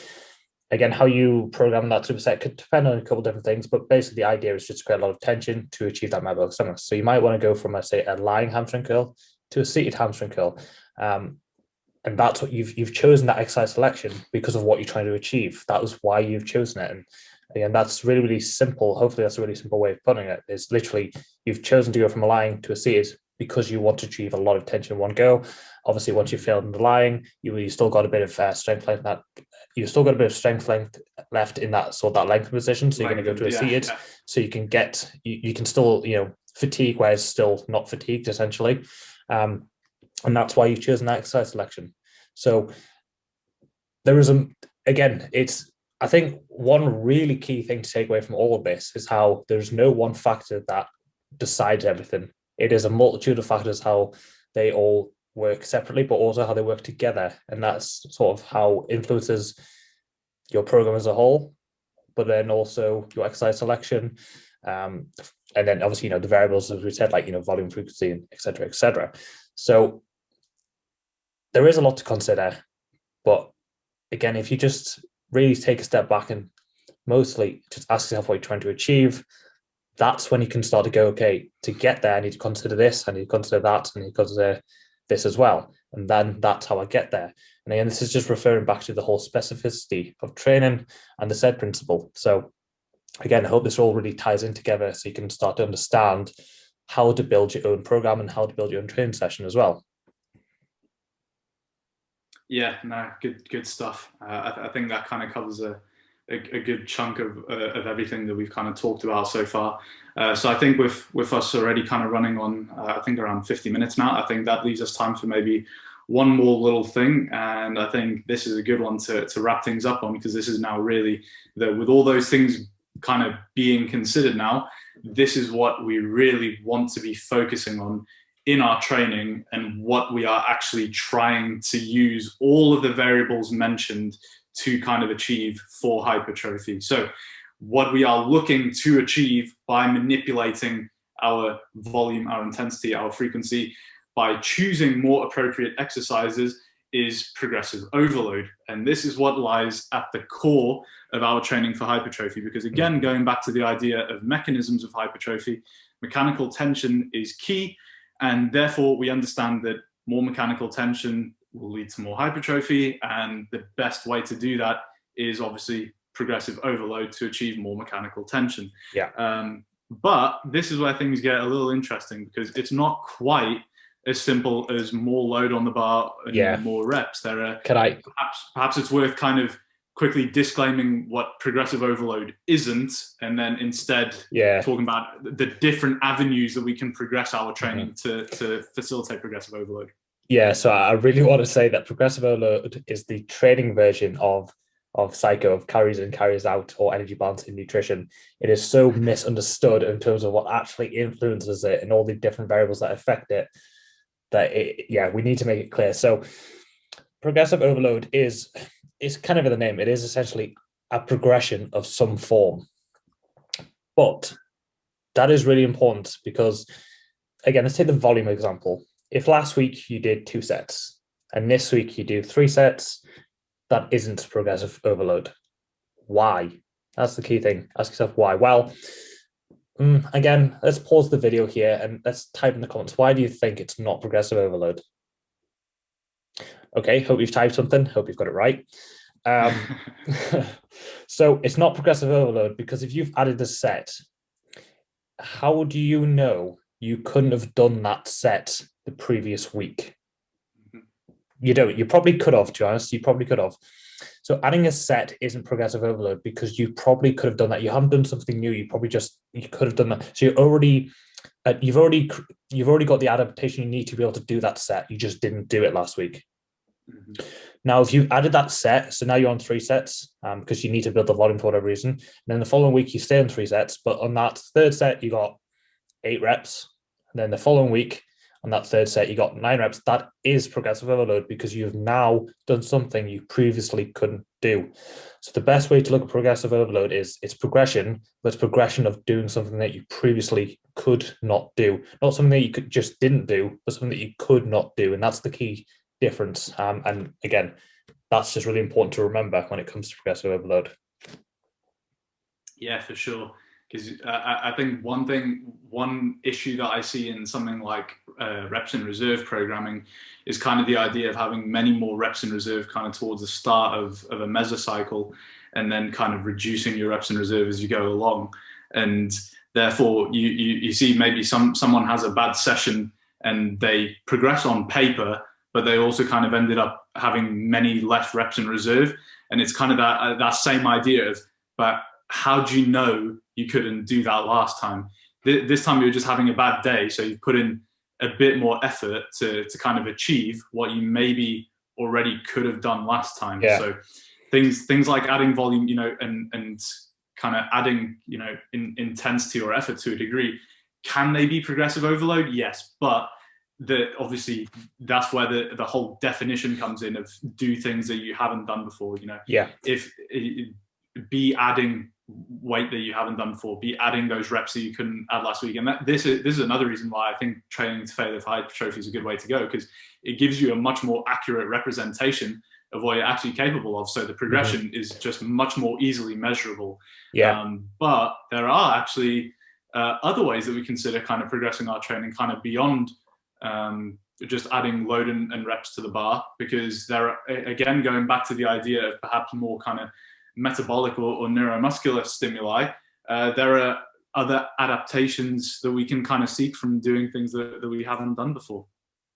again, how you program that superset could depend on a couple of different things, but basically the idea is just to create a lot of tension to achieve that metabolic stimulus. So you might want to go from, say, a lying hamstring curl to a seated hamstring curl, and that's what you've chosen, that exercise selection, because of what you're trying to achieve. That was why you've chosen it. And again, that's really, really simple. Hopefully that's a really simple way of putting it. It's literally, you've chosen to go from a lying to a seated because you want to achieve a lot of tension in one go. Obviously, once you've failed in the lying, you still got a bit of strength length. You've still got a bit of strength length left in that length position. So you're going to go to a seated. So you can you can still, you know, fatigue where it's still not fatigued, essentially. And that's why you've chosen that exercise selection. So there is I think one really key thing to take away from all of this is how there's no one factor that decides everything. It is a multitude of factors, how they all work separately, but also how they work together. And that's sort of how influences your program as a whole, but then also your exercise selection. And then obviously, you know, the variables, as we said, like, you know, volume, frequency, and et cetera, et cetera. So there is a lot to consider, but again, if you just really take a step back and mostly just ask yourself what you're trying to achieve, that's when you can start to go, okay, to get there, I need to consider this, I need to consider that, I need to consider this as well. And then that's how I get there. And again, this is just referring back to the whole specificity of training and the SAID principle. So again, I hope this all really ties in together so you can start to understand how to build your own program and how to build your own training session as well. Yeah, no, good stuff. I think that kind of covers a good chunk of everything that we've kind of talked about so far. So I think with us already kind of running on, I think around 50 minutes now, I think that leaves us time for maybe one more little thing. And I think this is a good one to wrap things up on, because this is now really, with all those things kind of being considered now, this is what we really want to be focusing on in our training, and what we are actually trying to use all of the variables mentioned to kind of achieve for hypertrophy. So what we are looking to achieve by manipulating our volume, our intensity, our frequency, by choosing more appropriate exercises, is progressive overload. And this is what lies at the core of our training for hypertrophy, because again, going back to the idea of mechanisms of hypertrophy, mechanical tension is key, and therefore we understand that more mechanical tension will lead to more hypertrophy, and the best way to do that is obviously progressive overload to achieve more mechanical tension. But this is where things get a little interesting, because it's not quite as simple as more load on the bar and more reps. There are perhaps it's worth kind of quickly disclaiming what progressive overload isn't, and then instead talking about the different avenues that we can progress our training to facilitate progressive overload. Yeah, so I really want to say that progressive overload is the training version of psycho, of carries in, carries out, or energy balancing nutrition. It is so misunderstood in terms of what actually influences it and all the different variables that affect it, that we need to make it clear. So progressive overload is kind of in the name. It is essentially a progression of some form. But that is really important because, again, let's take the volume example. If last week you did 2 sets and this week you do 3 sets, that isn't progressive overload. Why? That's the key thing. Ask yourself why. Well, again, let's pause the video here and let's type in the comments. Why do you think it's not progressive overload? Okay, hope you've typed something. Hope you've got it right. So it's not progressive overload because if you've added a set, how do you know you couldn't have done that set the previous week? You don't. You probably could have, to be honest. You probably could have. So adding a set isn't progressive overload because you probably could have done that. You haven't done something new. You probably you could have done that. So you've already got the adaptation you need to be able to do that set. You just didn't do it last week. Now, if you added that set, so now you're on 3 sets because you need to build the volume for whatever reason. And then the following week you stay on 3 sets, but on that 3rd set you got 8 reps. And then the following week on that 3rd set you got 9 reps. That is progressive overload because you've now done something you previously couldn't do. So the best way to look at progressive overload is it's progression, but it's progression of doing something that you previously could not do. Not something that you just didn't do, but something that you could not do. And that's the key difference. And again, that's just really important to remember when it comes to progressive overload. Yeah, for sure. Because I think one issue that I see in something like reps in reserve programming is kind of the idea of having many more reps in reserve kind of towards the start of a mesocycle, and then kind of reducing your reps in reserve as you go along. And therefore, you see maybe someone has a bad session and they progress on paper, but they also kind of ended up having many less reps in reserve. And it's kind of that same idea of, but how do you know you couldn't do that last time? This time you're just having a bad day, so you put in a bit more effort to kind of achieve what you maybe already could have done last time. Yeah. So things like adding volume, and kind of adding, in intensity or effort to a degree, can they be progressive overload? Yes, but obviously that's where the whole definition comes in of do things that you haven't done before. If be adding weight that you haven't done before, be adding those reps that you couldn't add last week. And this is another reason why I think training to failure for hypertrophy is a good way to go, because it gives you a much more accurate representation of what you're actually capable of. So the progression is just much more easily measurable. But there are actually other ways that we consider kind of progressing our training kind of beyond just adding load and reps to the bar, because there are, again, going back to the idea of perhaps more kind of metabolic or neuromuscular stimuli, there are other adaptations that we can kind of seek from doing things that we haven't done before.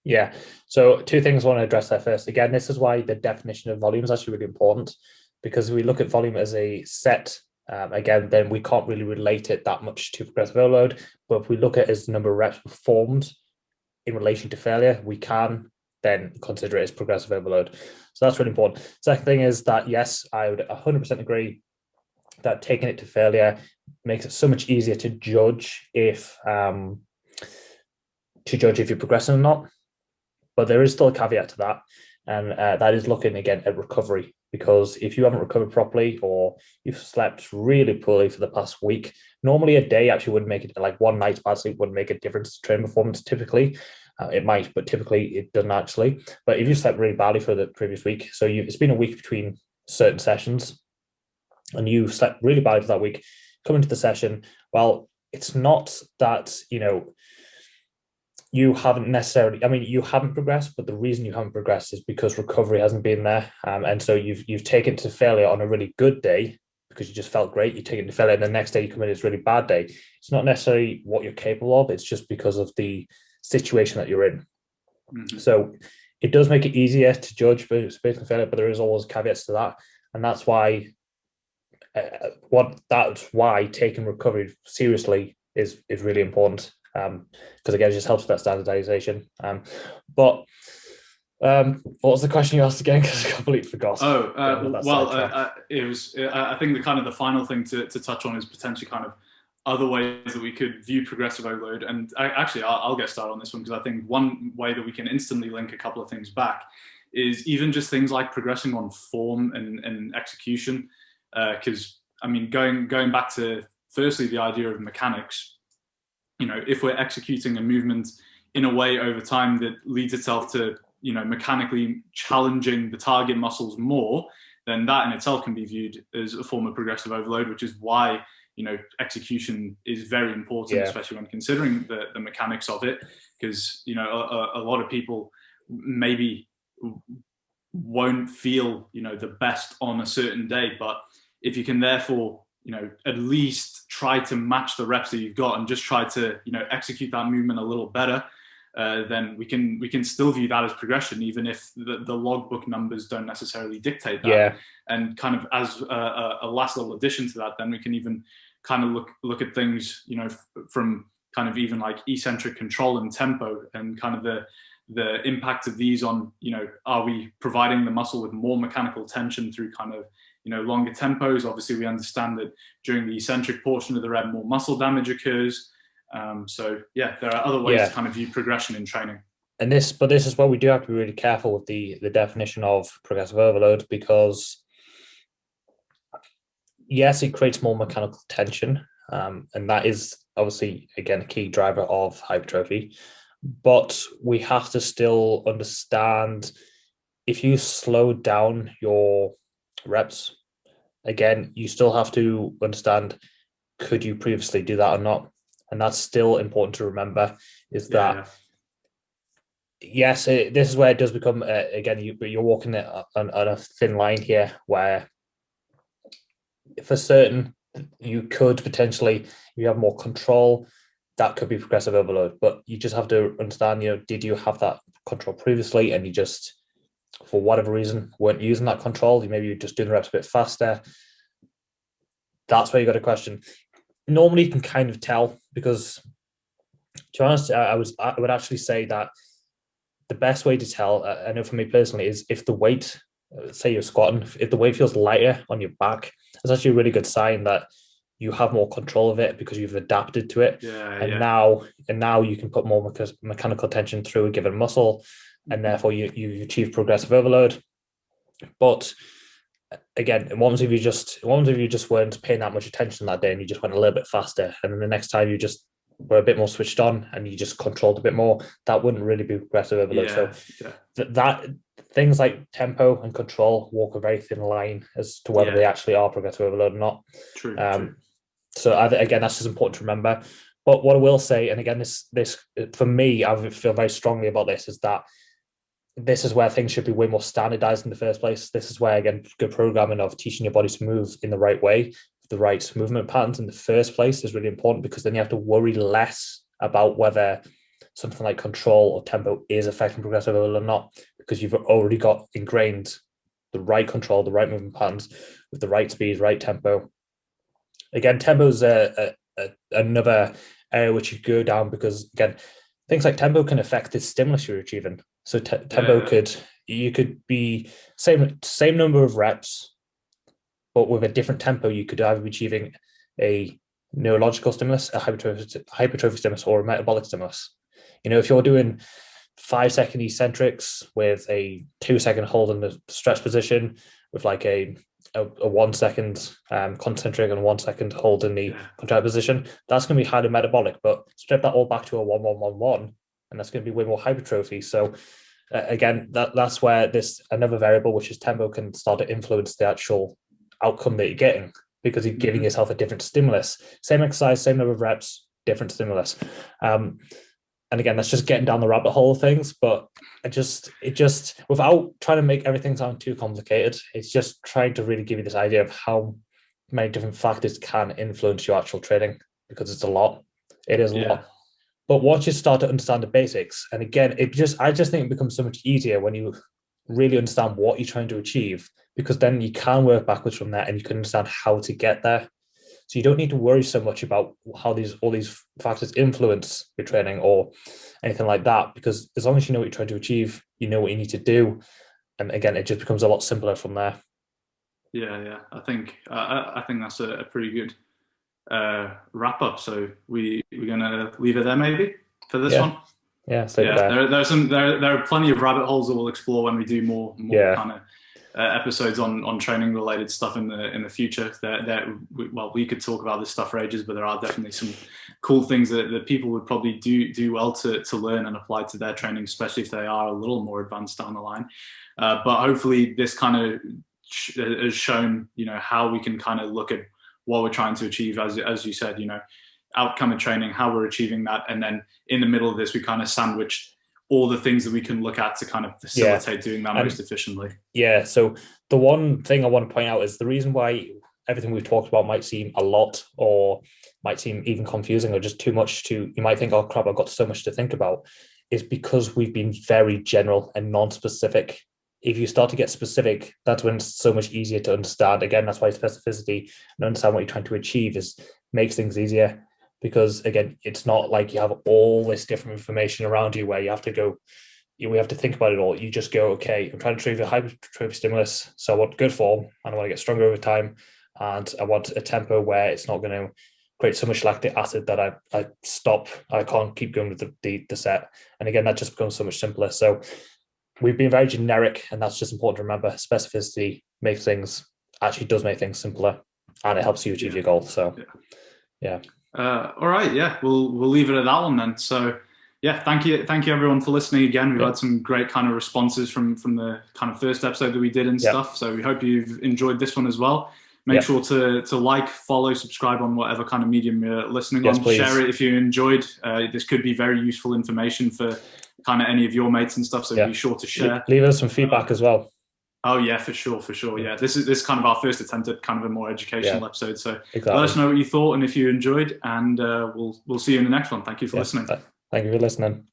Yeah. So 2 things I want to address there first. Again, this is why the definition of volume is actually really important, because we look at volume as a set. Again, then we can't really relate it that much to progressive overload. But if we look at it as the number of reps performed in relation to failure, we can then consider it as progressive overload. So that's really important. Second thing is that, yes, I would 100% agree that taking it to failure makes it so much easier to judge if you're progressing or not. But there is still a caveat to that, and that is looking again at recovery, because if you haven't recovered properly or you've slept really poorly for the past week, normally a day actually wouldn't make it, like one night's bad sleep wouldn't make a difference to training performance typically. It might, but typically it doesn't actually. But if you slept really badly for the previous week, so it's been a week between certain sessions and you slept really badly for that week, come into the session, well, it's not that, you haven't necessarily, you haven't progressed, but the reason you haven't progressed is because recovery hasn't been there. And so you've taken to failure on a really good day because you just felt great. You take it to failure, and the next day you come in, it's a really bad day. It's not necessarily what you're capable of. It's just because of the situation that you're in. Mm-hmm. So it does make it easier to judge based on failure, but there is always caveats to that. And that's why taking recovery seriously is really important. Because again, it just helps with that standardization. But what was the question you asked again? Because I completely forgot. It was. I think the final thing to touch on is potentially kind of other ways that we could view progressive overload. And I'll get started on this one because I think one way that we can instantly link a couple of things back is even just things like progressing on form and execution. Because going back to firstly the idea of mechanics. If we're executing a movement in a way over time that leads itself to, mechanically challenging the target muscles more, then that in itself can be viewed as a form of progressive overload, which is why, execution is very important, especially when considering the mechanics of it, because, a lot of people maybe won't feel, the best on a certain day, but if you can therefore at least try to match the reps that you've got and just try to, execute that movement a little better, then we can still view that as progression, even if the logbook numbers don't necessarily dictate that. Yeah. And kind of as a last little addition to that, then we can even kind of look at things, from kind of even like eccentric control and tempo and kind of the impact of these on, are we providing the muscle with more mechanical tension through kind of, longer tempos? Obviously, we understand that during the eccentric portion of the rep, more muscle damage occurs. There are other ways to kind of view progression in training. And this is where we do have to be really careful with the definition of progressive overload, because yes, it creates more mechanical tension, and that is obviously again a key driver of hypertrophy. But we have to still understand if you slow down your reps, again, you still have to understand, could you previously do that or not? And that's still important to remember, is that, yes, this is where it does become, again, you're walking on a thin line here, where for certain, you could potentially, if you have more control, that could be progressive overload. But you just have to understand, did you have that control previously and you just, for whatever reason, weren't using that control? Maybe you're just doing the reps a bit faster. That's where you got a question. Normally you can kind of tell, because to be honest, I would actually say that the best way to tell, I know for me personally, is if the weight, say you're squatting, if the weight feels lighter on your back, it's actually a really good sign that you have more control of it because you've adapted to it. Now you can put more mechanical tension through a given muscle, and therefore you achieve progressive overload. But again, what happens if you just weren't paying that much attention that day and you just went a little bit faster, and then the next time you just were a bit more switched on and you just controlled a bit more? That wouldn't really be progressive overload. That things like tempo and control walk a very thin line as to whether they actually are progressive overload or not. True. So again, that's just important to remember. But what I will say, and again, this for me, I feel very strongly about this, is that this is where things should be way more standardized in the first place. This is where, again, good programming of teaching your body to move in the right way, the right movement patterns in the first place is really important, because then you have to worry less about whether something like control or tempo is affecting progressive overload or not, because you've already got ingrained the right control, the right movement patterns with the right speed, right tempo. Again, tempo is another area which you go down, because again, things like tempo can affect the stimulus you're achieving. So tempo you could be same number of reps, but with a different tempo, you could either be achieving a neurological stimulus, a hypertrophy stimulus, or a metabolic stimulus. If you're doing 5-second eccentrics with a 2-second hold in the stretch position, with like a 1 second concentric and 1 second hold in the contract position, that's going to be highly metabolic. But strip that all back to a 1-1-1-1, and that's going to be way more hypertrophy. So again, that's where this another variable, which is tempo, can start to influence the actual outcome that you're getting, because you're giving yourself a different stimulus. Same exercise, same number of reps, different stimulus. And again, that's just getting down the rabbit hole of things, but it just without trying to make everything sound too complicated, it's just trying to really give you this idea of how many different factors can influence your actual training, because it's a lot. It is a lot. But once you start to understand the basics, and again, I just think it becomes so much easier when you really understand what you're trying to achieve, because then you can work backwards from there and you can understand how to get there. So you don't need to worry so much about how all these factors influence your training or anything like that, because as long as you know what you're trying to achieve, you know what you need to do. And again, it just becomes a lot simpler from there. Yeah. I think that's a pretty good wrap up. So we're gonna leave it there maybe for this one. Yeah, there are plenty of rabbit holes that we'll explore when we do more kind of episodes on training related stuff in the future. We could talk about this stuff for ages, but there are definitely some cool things that people would probably do well to learn and apply to their training, especially if they are a little more advanced down the line. But hopefully this kind of has shown, how we can kind of look at what we're trying to achieve, as you said, outcome of training, how we're achieving that. And then in the middle of this, we kind of sandwiched all the things that we can look at to kind of facilitate doing that most efficiently. Yeah. So the one thing I want to point out is the reason why everything we've talked about might seem a lot, or might seem even confusing, or just too much you might think, oh crap, I've got so much to think about, is because we've been very general and non-specific. If you start to get specific, that's when it's so much easier to understand. Again, that's why specificity and understand what you're trying to achieve makes things easier. Because again, it's not like you have all this different information around you where you have to go, we have to think about it all. You just go, okay, I'm trying to achieve a hypertrophy stimulus, so I want good form and I want to get stronger over time, and I want a tempo where it's not going to create so much lactic acid that I can't keep going with the set. And again, that just becomes so much simpler. So we've been very generic, and that's just important to remember. Specificity does make things simpler, and it helps you achieve your goal. So yeah. All right, we'll leave it at that one then. So thank you everyone for listening again. We've had some great kind of responses from the kind of first episode that we did and stuff. So we hope you've enjoyed this one as well. Make sure to like, follow, subscribe on whatever kind of medium you're listening on. Please. Share it if you enjoyed. This could be very useful information for kind of any of your mates and stuff. So be sure to share. Leave us some feedback as well. Oh yeah, for sure. Yeah, this is kind of our first attempt at kind of a more educational episode. So let us know what you thought and if you enjoyed, and we'll see you in the next one. Thank you for listening. Thank you for listening.